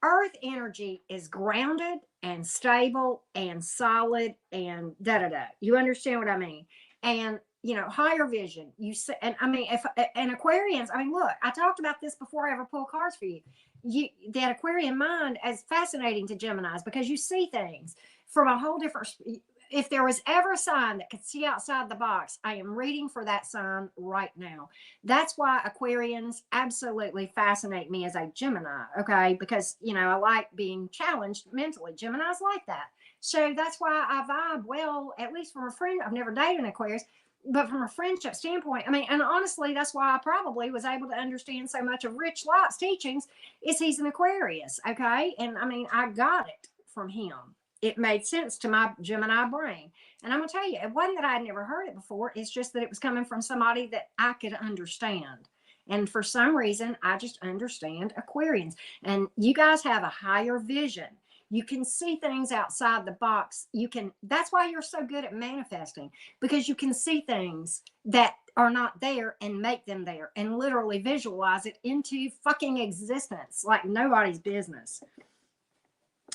Earth energy is grounded and stable and solid and da-da-da. You understand what I mean? And, you know, higher vision. You say, and I mean, if and Aquarians, I mean, look, I talked about this before I ever pull cards for you. That Aquarian mind is fascinating to Geminis because you see things from a whole different. If there was ever a sign that could see outside the box, I am reading for that sign right now. That's why Aquarians absolutely fascinate me as a Gemini, okay? Because, you know, I like being challenged mentally. Geminis like that. So that's why I vibe well, at least from a friend. I've never dated an Aquarius, but from a friendship standpoint, I mean, and honestly, that's why I probably was able to understand so much of Rich Light's teachings is he's an Aquarius, okay? And I mean, I got it from him. It made sense to my Gemini brain. And I'm going to tell you, it wasn't that I'd never heard it before. It's just that it was coming from somebody that I could understand. And for some reason, I just understand Aquarians. And you guys have a higher vision. You can see things outside the box. That's why you're so good at manifesting, because you can see things that are not there and make them there and literally visualize it into fucking existence like nobody's business.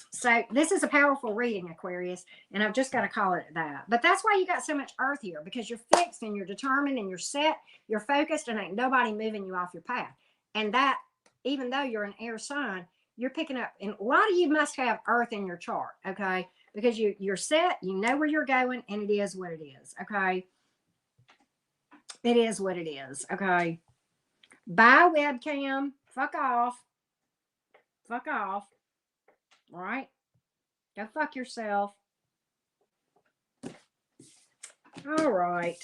So this is a powerful reading, Aquarius, and I've just got to call it that. But that's why you got so much Earth here, because you're fixed and you're determined and you're set, you're focused, and ain't nobody moving you off your path. And that, even though you're an air sign, you're picking up, and a lot of you must have Earth in your chart, okay? Because you're set, you know where you're going, and it is what it is, okay? It is what it is, okay? Bye, webcam. Fuck off. Fuck off. All right? Go fuck yourself. All right.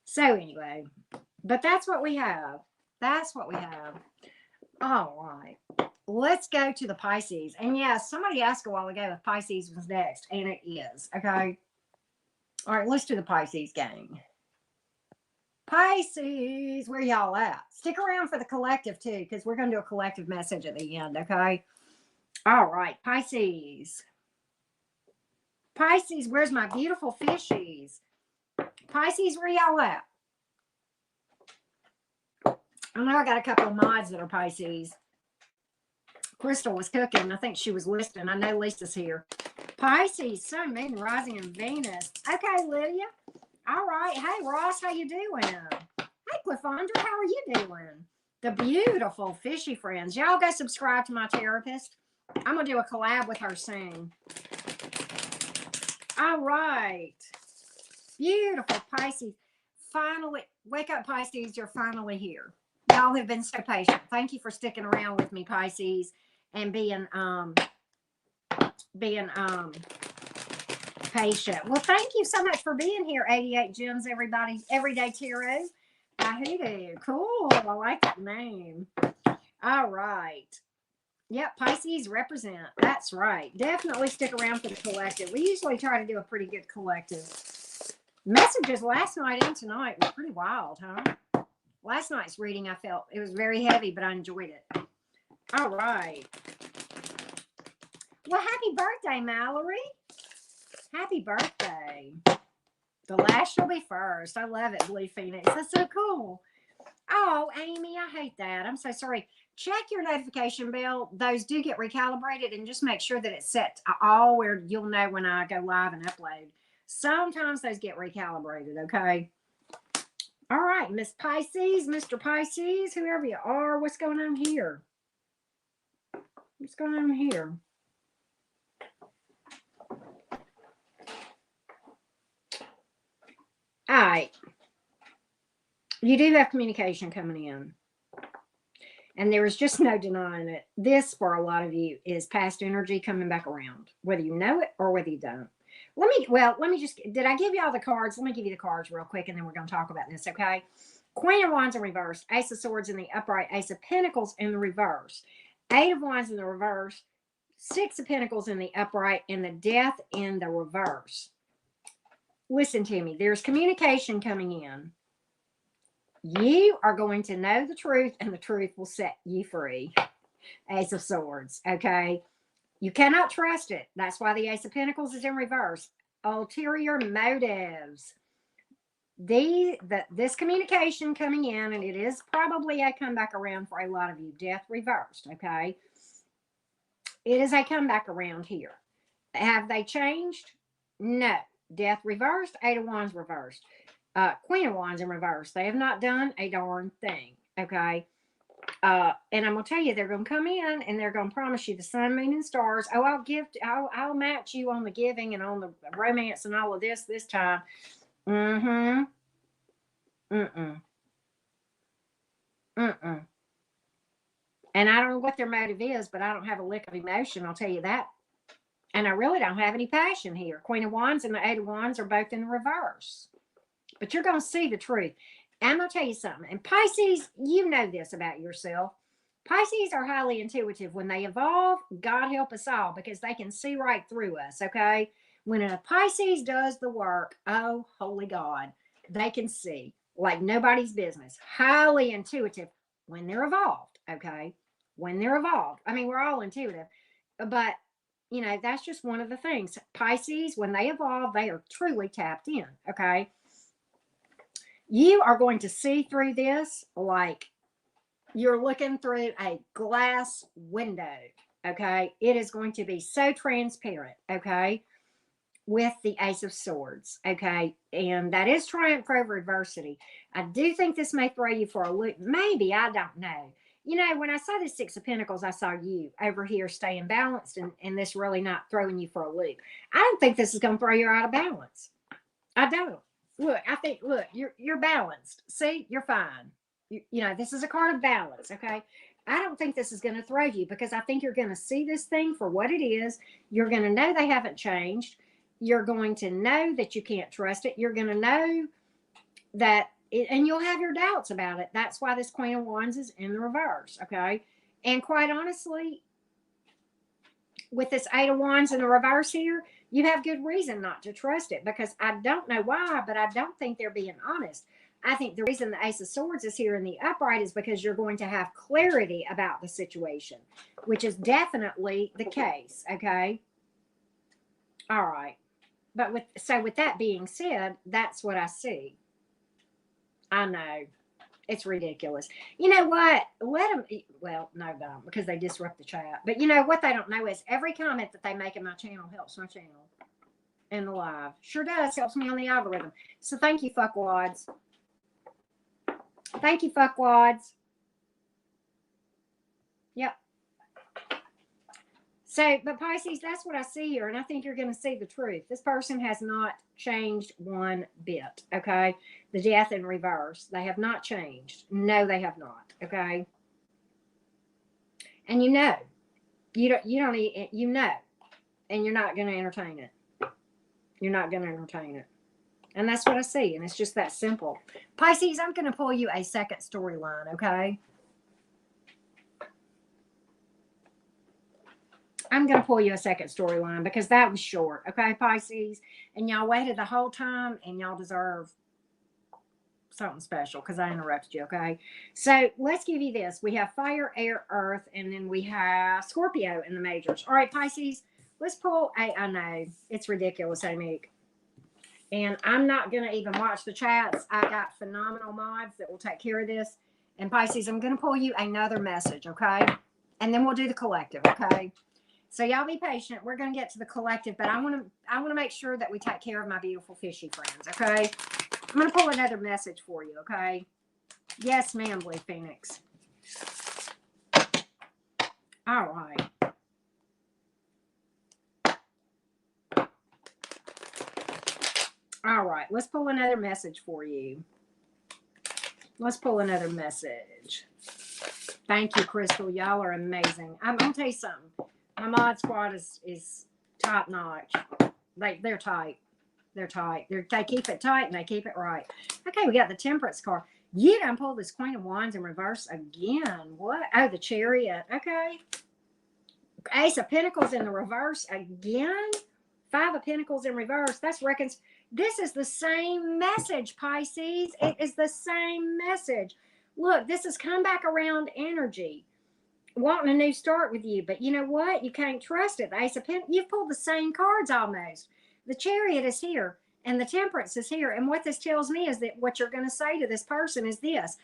So anyway, but that's what we have. That's what we have. All right. let's go to the Pisces. And yes, somebody asked a while ago if Pisces was next, and it is. Okay. All right, let's do the Pisces gang. Pisces, where y'all at? Stick around for the collective too, because we're going to do a collective message at the end. Okay. All right, Pisces. Pisces, where's my beautiful fishies? Pisces, where y'all at? I know I got a couple of mods that are Pisces. Crystal was cooking. I think she was listening. I know Lisa's here. Pisces, Sun, Moon, Rising, and Venus. Okay, Lydia. All right. Hey, Ross, how you doing? Hey, Cliffandra, how are you doing? The beautiful fishy friends. Y'all go subscribe to my therapist. I'm going to do a collab with her soon. All right. Beautiful Pisces. Finally, wake up, Pisces. You're finally here. Y'all have been so patient. Thank you for sticking around with me, Pisces, and being patient. Well, thank you so much for being here, 88 Gems, everybody. Everyday Tarot. Hoodoo. Cool. I like that name. All right. Yep, Pisces represent. That's right. Definitely stick around for the collective. We usually try to do a pretty good collective. Messages last night and tonight were pretty wild, huh? Last night's reading, I felt it was very heavy, but I enjoyed it. All right. Well, happy birthday, Mallory. Happy birthday. The last shall be first. I love it, Blue Phoenix. That's so cool. Oh, Amy, I hate that. I'm so sorry. Check your notification bell. Those do get recalibrated, and just make sure that it's set to all where you'll know when I go live and upload. Sometimes those get recalibrated, okay? All right, Miss Pisces, Mr. Pisces, whoever you are, what's going on here? What's going on here? All right. You do have communication coming in. And there is just no denying it. This, for a lot of you, is past energy coming back around, whether you know it or whether you don't. Let me just, did I give you all the cards? Let me give you the cards real quick, and then we're going to talk about this, okay? Queen of Wands in reverse, Ace of Swords in the upright, Ace of Pentacles in the reverse, Eight of Wands in the reverse, Six of Pentacles in the upright, and the Death in the reverse. Listen to me. There's communication coming in. You are going to know the truth, and the truth will set you free. Ace of Swords, okay? You cannot trust it. That's why the Ace of Pentacles is in reverse. Ulterior motives. This communication coming in, and it is probably a comeback around for a lot of you. Death reversed, okay? It is a comeback around here. Have they changed? No. Death reversed, Eight of Wands reversed. Queen of Wands in reverse. They have not done a darn thing, okay? And I'm gonna tell you, they're gonna come in and they're gonna promise you the sun, moon, and stars. Oh, I'll match you on the giving and on the romance and all of this time. And I don't know what their motive is, but I don't have a lick of emotion, I'll tell you that. And I really don't have any passion here. Queen of Wands and the Eight of Wands are both in reverse. But you're going to see the truth. I'm going to tell you something. And Pisces, you know this about yourself. Pisces are highly intuitive. When they evolve, God help us all, because they can see right through us, okay? When a Pisces does the work, oh, holy God, they can see like nobody's business. Highly intuitive when they're evolved, okay? When they're evolved. I mean, we're all intuitive. But, you know, that's just one of the things. Pisces, when they evolve, they are truly tapped in, okay? You are going to see through this like you're looking through a glass window, okay? It is going to be so transparent, okay, with the Ace of Swords, okay? And that is triumph over adversity. I do think this may throw you for a loop. Maybe, I don't know. You know, when I saw the Six of Pentacles, I saw you over here staying balanced and this really not throwing you for a loop. I don't think this is going to throw you out of balance. I don't. Look, I think, look, you're balanced. See, you're fine. You know, this is a card of balance, okay? I don't think this is going to throw you, because I think you're going to see this thing for what it is. You're going to know they haven't changed. You're going to know that you can't trust it. You're going to know that, and you'll have your doubts about it. That's why this Queen of Wands is in the reverse, okay? And quite honestly, with this 8 of Wands in the reverse here, you have good reason not to trust it, because I don't know why, but I don't think they're being honest. I think the reason the Ace of Swords is here in the upright is because you're going to have clarity about the situation, which is definitely the case. Okay. All right. But with that being said, that's what I see. I know. It's ridiculous. You know what? Let them, well, no, don't, because they disrupt the chat. But you know what they don't know is every comment that they make in my channel helps my channel and the live. Sure does. Helps me on the algorithm. So thank you, fuckwads. Thank you, fuckwads. Yep. So, but Pisces, that's what I see here. And I think you're going to see the truth. This person has not changed one bit. Okay. The death in reverse. They have not changed. No, they have not. Okay. And you know, you know, and you're not going to entertain it. You're not going to entertain it. And that's what I see. And it's just that simple. Pisces, I'm going to pull you a second storyline. Okay. I'm going to pull you a second storyline because that was short. Okay, Pisces? And y'all waited the whole time and y'all deserve something special because I interrupted you. Okay. So let's give you this. We have fire, air, earth, and then we have Scorpio in the majors. All right, Pisces, let's pull I know it's ridiculous, Amy. And I'm not going to even watch the chats. I got phenomenal mods that will take care of this. And Pisces, I'm going to pull you another message. Okay. And then we'll do the collective. Okay. So y'all be patient. We're going to get to the collective, but I want to make sure that we take care of my beautiful fishy friends, okay? I'm going to pull another message for you, okay? Yes, ma'am, Blue Phoenix. All right. All right. Let's pull another message for you. Let's pull another message. Thank you, Crystal. Y'all are amazing. I'm going to tell you something. My mod squad is top notch. They're tight. They're tight. They keep it tight and they keep it right. Okay, we got the Temperance card. You done pulled this Queen of Wands in reverse again. What? Oh, the Chariot. Okay. Ace of Pentacles in the reverse again. 5 of Pentacles in reverse. That's this is the same message, Pisces. It is the same message. Look, this is come back around energy. Wanting a new start with you, but you know what? You can't trust it. The Ace of Pentacles, you've pulled the same cards almost. The Chariot is here and the Temperance is here. And what this tells me is that what you're going to say to this person is this: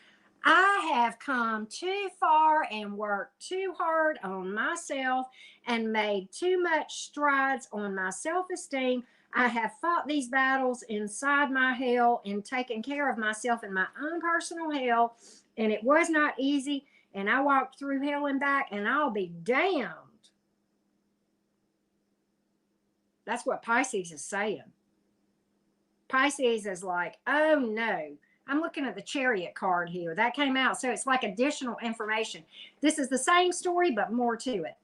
I have come too far and worked too hard on myself and made too much strides on my self-esteem. I have fought these battles inside my hell and taken care of myself in my own personal hell, and it was not easy. And I walked through hell and back, and I'll be damned. That's what Pisces is saying. Pisces is like, oh no. I'm looking at the Chariot card here. That came out. So it's like additional information. This is the same story, but more to it.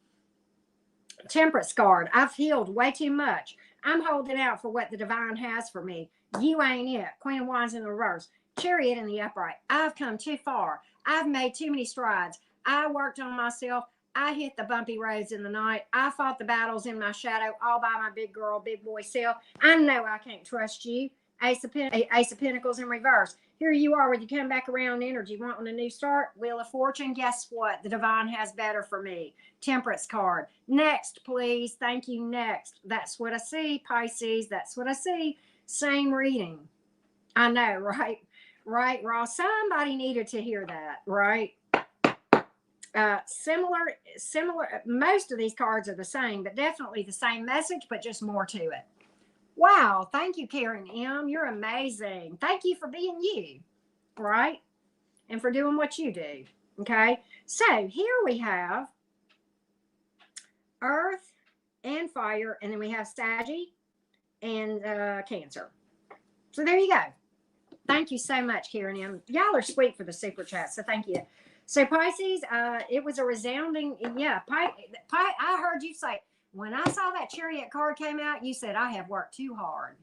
Temperance card. I've healed way too much. I'm holding out for what the divine has for me. You ain't it. Queen of Wands in the reverse. Chariot in the upright. I've come too far. I've made too many strides. I worked on myself. I hit the bumpy roads in the night. I fought the battles in my shadow all by my big girl, big boy self. I know I can't trust you. Ace of Pentacles in reverse. Here you are with you come back around energy, wanting a new start. Wheel of Fortune. Guess what? The divine has better for me. Temperance card. Next, please. Thank you. Next. That's what I see, Pisces. That's what I see. Same reading. I know, right? Right, Ross. Somebody needed to hear that, right? Similar. Most of these cards are the same, but definitely the same message, but just more to it. Wow. Thank you, Karen M. You're amazing. Thank you for being you, right? And for doing what you do. Okay. So here we have Earth and Fire, and then we have Sagittarius and Cancer. So there you go. Thank you so much, Karen M. Y'all are sweet for the super chat, so thank you. So Pisces, it was a resounding, yeah. I heard you say, when I saw that Chariot card came out, you said, I have worked too hard.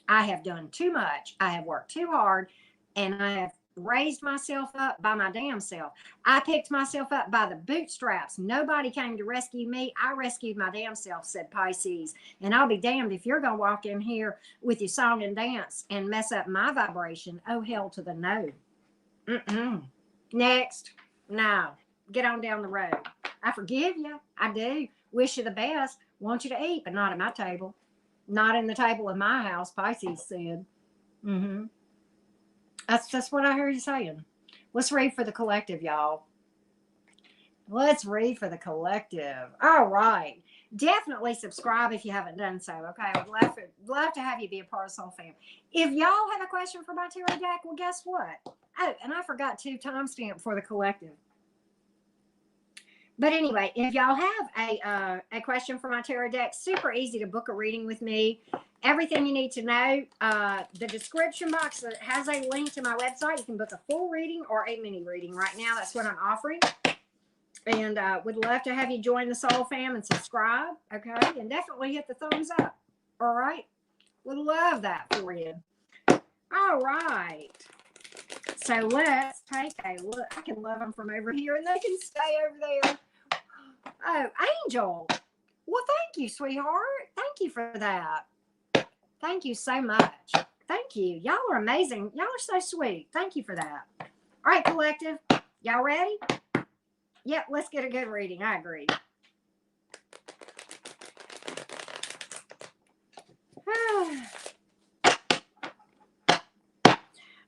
I have done too much. I have worked too hard, and I have raised myself up by my damn self. I picked myself up by the bootstraps. Nobody came to rescue me. I rescued my damn self, said Pisces. And I'll be damned if you're going to walk in here with your song and dance and mess up my vibration. Oh, hell to the no. Next. No. Get on down the road. I forgive you. I do. Wish you the best. Want you to eat, but not at my table. Not in the table of my house, Pisces said. That's what I heard you saying. Let's read for the collective, y'all. Let's read for the collective. All right. Definitely subscribe if you haven't done so. Okay. I would love to have you be a part of Soul Fam. If y'all have a question for my tarot deck, well, guess what? Oh, and I forgot to timestamp for the collective. But anyway, if y'all have a question for my tarot deck, super easy to book a reading with me. Everything you need to know, the description box has a link to my website. You can book a full reading or a mini reading right now. That's what I'm offering. And would love to have you join the Soul Fam and subscribe. Okay. And definitely hit the thumbs up. All right. Would love that for you. All right. So let's take a look. I can love them from over here and they can stay over there. Oh, Angel. Well, thank you, sweetheart. Thank you for that. Thank you so much. Thank you. Y'all are amazing. Y'all are so sweet. Thank you for that. All right, collective. Y'all ready? Yep, let's get a good reading. I agree.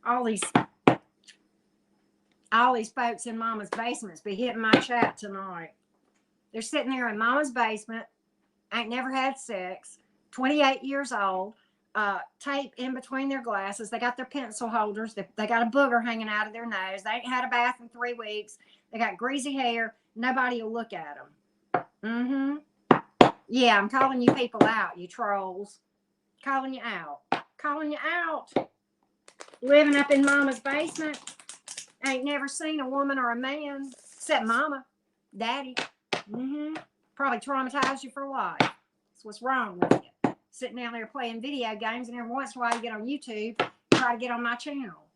All these folks in Mama's basements be hitting my chat tonight. They're sitting there in Mama's basement, ain't never had sex, 28 years old, tape in between their glasses. They got their pencil holders. They got a booger hanging out of their nose. They ain't had a bath in 3 weeks. They got greasy hair. Nobody will look at them. Yeah, I'm calling you people out, you trolls. Calling you out. Calling you out. Living up in Mama's basement. Ain't never seen a woman or a man except Mama, Daddy. Probably traumatized you for life. That's what's wrong with you. Sitting down there playing video games, and every once in a while you get on YouTube, try to get on my channel.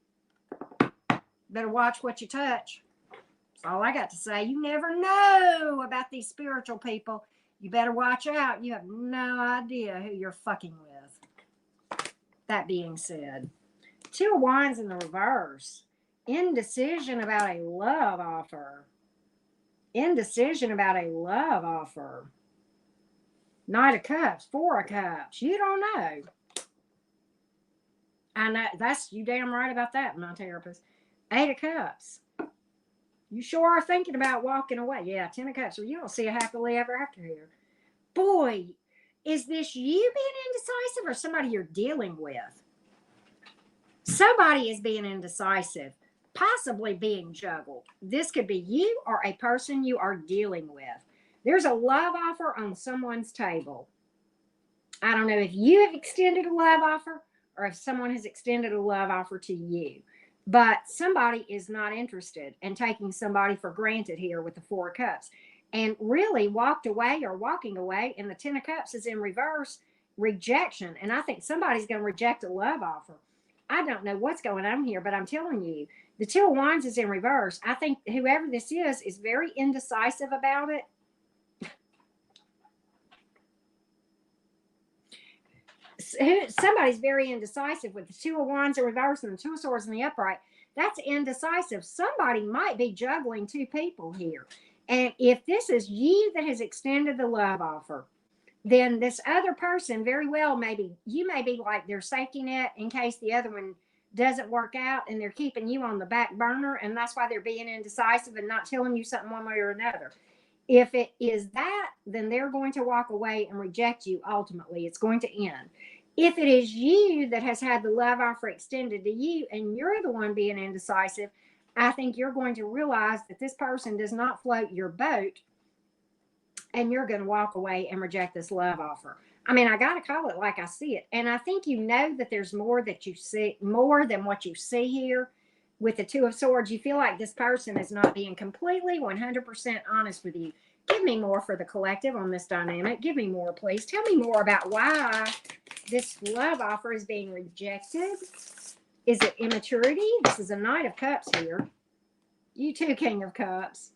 Better watch what you touch. That's all I got to say. You never know about these spiritual people. You better watch out. You have no idea who you're fucking with. That being said, 2 of Wands in the reverse. Indecision about a love offer. Indecision about a love offer. Knight of Cups, 4 of Cups. You don't know. I know. That's you damn right about that, my therapist. 8 of Cups. You sure are thinking about walking away. Yeah, 10 of Cups. Well, you don't see a happily ever after here. Boy, is this you being indecisive or somebody you're dealing with? Somebody is being indecisive, possibly being juggled. This could be you or a person you are dealing with. There's a love offer on someone's table. I don't know if you have extended a love offer or if someone has extended a love offer to you. But somebody is not interested and taking somebody for granted here with the 4 of Cups. And really walked away or walking away, and the 10 of Cups is in reverse, rejection. And I think somebody's going to reject a love offer. I don't know what's going on here, but I'm telling you, the 2 of Wands is in reverse. I think whoever this is very indecisive about it. Somebody's very indecisive with the 2 of Wands in reverse and the 2 of Swords in the upright. That's indecisive. Somebody might be juggling 2 people here. And if this is you that has extended the love offer, then this other person very well, maybe you may be like their safety net in case the other one doesn't work out, and they're keeping you on the back burner, and that's why they're being indecisive and not telling you something one way or another. If it is that, then they're going to walk away and reject you ultimately. It's going to end. If it is you that has had the love offer extended to you and you're the one being indecisive, I think you're going to realize that this person does not float your boat, and you're going to walk away and reject this love offer. I mean, I got to call it like I see it. And I think you know that there's more that you see, more than what you see here with the 2 of Swords. You feel like this person is not being completely 100% honest with you. Give me more for the collective on this dynamic. Give me more, please. Tell me more about why this love offer is being rejected. Is it immaturity? This is a Knight of Cups here. You too, King of Cups.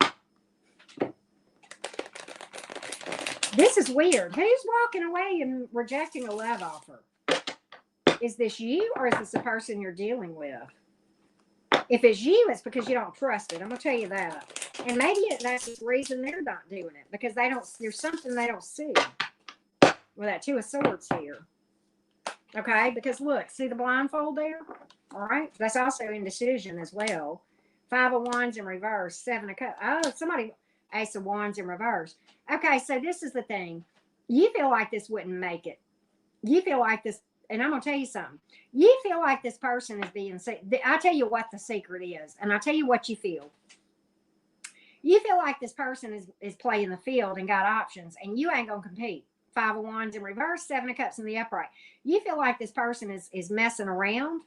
This is weird. Who's walking away and rejecting a love offer? Is this you or is this the person you're dealing with? If it's you, it's because you don't trust it. I'm going to tell you that. And maybe that's the reason they're not doing it, because they don't, there's something they don't see. With that Two of Swords here. Okay, because look, see the blindfold there? All right, that's also indecision as well. Five of Wands in reverse, Seven of Cups. Oh, somebody, Ace of Wands in reverse. Okay, so this is the thing. You feel like this wouldn't make it. You feel like this, and I'm going to tell you something. You feel like this person is being, I'll tell you what the secret is, and I'll tell you what you feel. You feel like this person is playing the field and got options, and you ain't going to compete. Five of Wands in reverse, Seven of Cups in the upright. You feel like this person is messing around.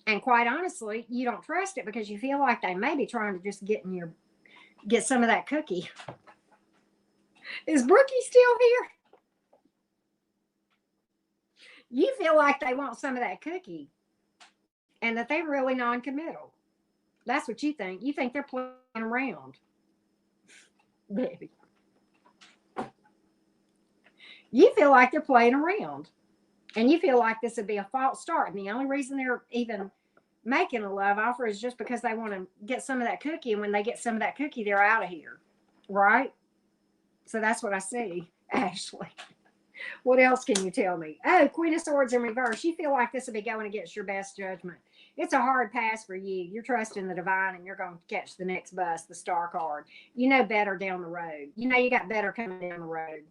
And quite honestly, you don't trust it because you feel like they may be trying to just get some of that cookie. Is Brookie still here? You feel like they want some of that cookie and that they're really non-committal. That's what you think. You think they're playing around. Baby. You feel like they're playing around. And you feel like this would be a false start. And the only reason they're even making a love offer is just because they want to get some of that cookie. And when they get some of that cookie, they're out of here. Right? So that's what I see, Ashley. What else can you tell me? Oh, Queen of Swords in reverse. You feel like this will be going against your best judgment. It's a hard pass for you. You're trusting the divine and you're going to catch the next bus, the star card. You know better down the road. You know you got better coming down the road.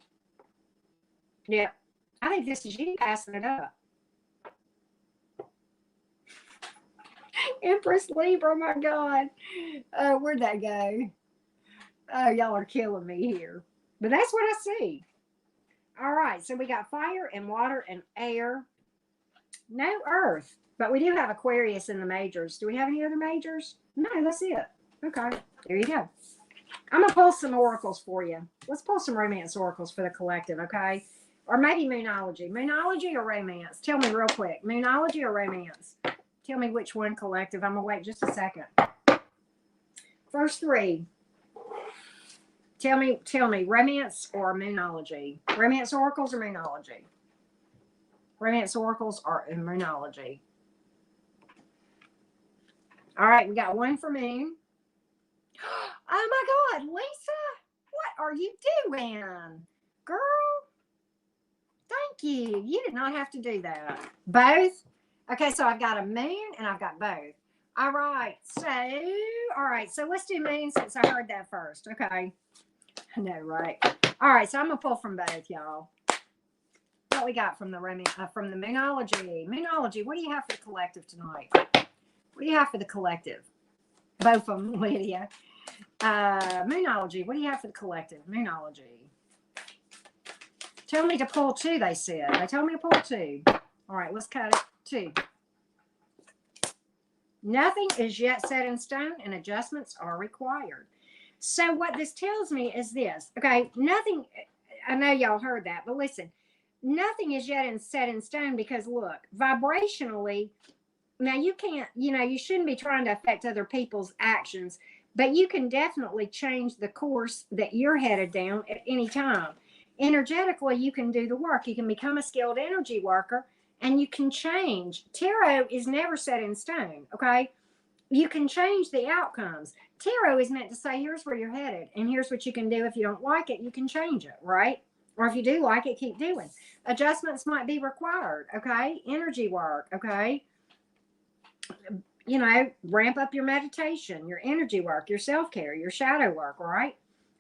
Yeah. I think this is you passing it up. Empress Libra, oh my God. Where'd that go? Oh, y'all are killing me here. But that's what I see. All right, so we got fire and water and air. No earth, but we do have Aquarius in the majors. Do we have any other majors? No, that's it. Okay, there you go. I'm going to pull some oracles for you. Let's pull some romance oracles for the collective, okay? Or maybe moonology. Moonology or romance? Tell me real quick. Moonology or romance? Tell me which one, collective. I'm going to wait just a second. First three. Tell me, romance or moonology? Romance oracles or moonology? Romance oracles or moonology? All right, we got one for moon. Oh my God, Lisa, what are you doing? Girl, thank you. You did not have to do that. Both? Okay, so I've got a moon and I've got both. All right, so let's do moon since I heard that first. Okay. I know, right? All right, so I'm gonna pull from both, y'all. What we got from the moonology? Moonology, what do you have for the collective tonight? What do you have for the collective? Both of them, Lydia. Moonology, what do you have for the collective? Moonology. Tell me to pull two, they said. They told me to pull two. All right, let's cut it. Two. Nothing is yet set in stone and adjustments are required. So what this tells me is this. Okay, nothing, I know y'all heard that, but listen, nothing is yet set in stone because look, vibrationally, now you can't, you shouldn't be trying to affect other people's actions, but you can definitely change the course that you're headed down at any time. Energetically, you can do the work. You can become a skilled energy worker and you can change. Tarot is never set in stone, okay? You can change the outcomes. Tarot is meant to say, here's where you're headed, and here's what you can do. If you don't like it, you can change it, right? Or if you do like it, keep doing. Adjustments might be required, okay? Energy work, okay? Ramp up your meditation, your energy work, your self-care, your shadow work, right?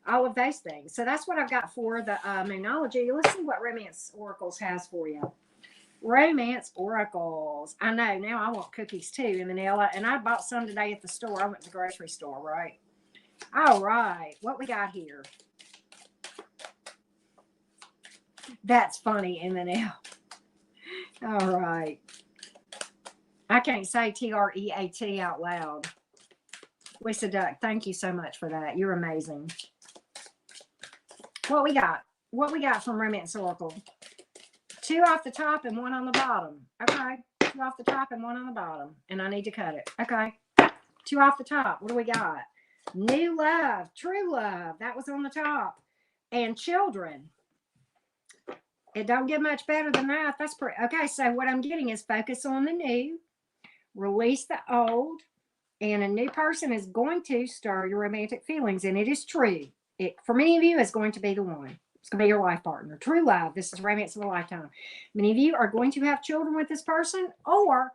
All of those things. So that's what I've got for the moonology. Let's see what Romance Oracles has for you. Romance oracles. I know now I want cookies too, Manila, and I bought some today at the store. I went to the grocery store, right? All right, what we got here? That's funny, Manila. All right. I can't say TREAT out loud. Lisa Duck, thank you so much for that. You're amazing. What we got? What we got from Romance Oracle? Two off the top and one on the bottom. Okay. 2 off the top and 1 on the bottom. And I need to cut it. Okay. 2 off the top. What do we got? New love, true love. That was on the top. And children. It don't get much better than that. That's pretty. Okay, so what I'm getting is focus on the new, release the old, and a new person is going to stir your romantic feelings. And it is true. It, for many of you, is going to be the one. It's going to be your life partner. True love. This is romance of a lifetime. Many of you are going to have children with this person, or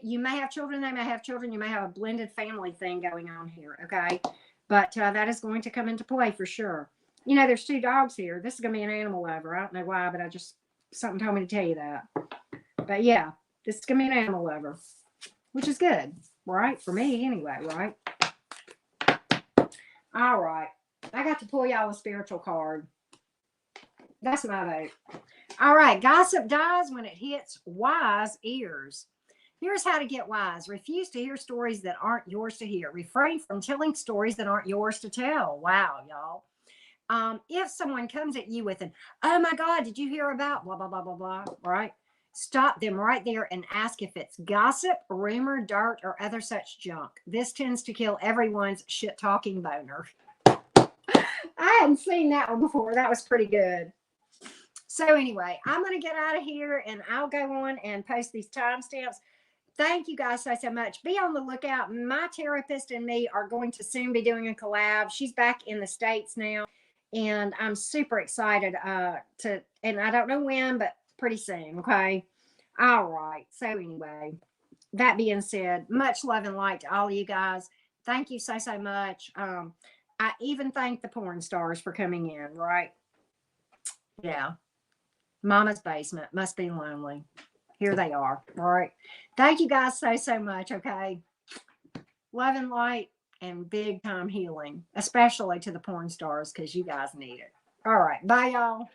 you may have children, they may have children. You may have a blended family thing going on here, okay? But that is going to come into play for sure. You know, there's 2 dogs here. This is going to be an animal lover. I don't know why, but something told me to tell you that. But yeah, this is going to be an animal lover, which is good, right? For me anyway, right? All right. I got to pull y'all a spiritual card. That's my vote. All right. Gossip dies when it hits wise ears. Here's how to get wise. Refuse to hear stories that aren't yours to hear. Refrain from telling stories that aren't yours to tell. Wow, y'all. If someone comes at you with oh my God, did you hear about blah, blah, blah, blah, blah, right? Stop them right there and ask if it's gossip, rumor, dirt, or other such junk. This tends to kill everyone's shit-talking boner. I hadn't seen that one before. That was pretty good. So anyway, I'm going to get out of here, and I'll go on and post these timestamps. Thank you guys so much. Be on the lookout. My therapist and me are going to soon be doing a collab. She's back in the States now, and I'm super excited and I don't know when, but pretty soon. Okay. All right. So anyway, that being said, much love and light to all of you guys. Thank you so much. I even thank the porn stars for coming in, right? Yeah. Mama's basement must be lonely. Here they are. All right. Thank you guys so much. Okay. Love and light and big time healing, especially to the porn stars, because you guys need it. All right. Bye, y'all.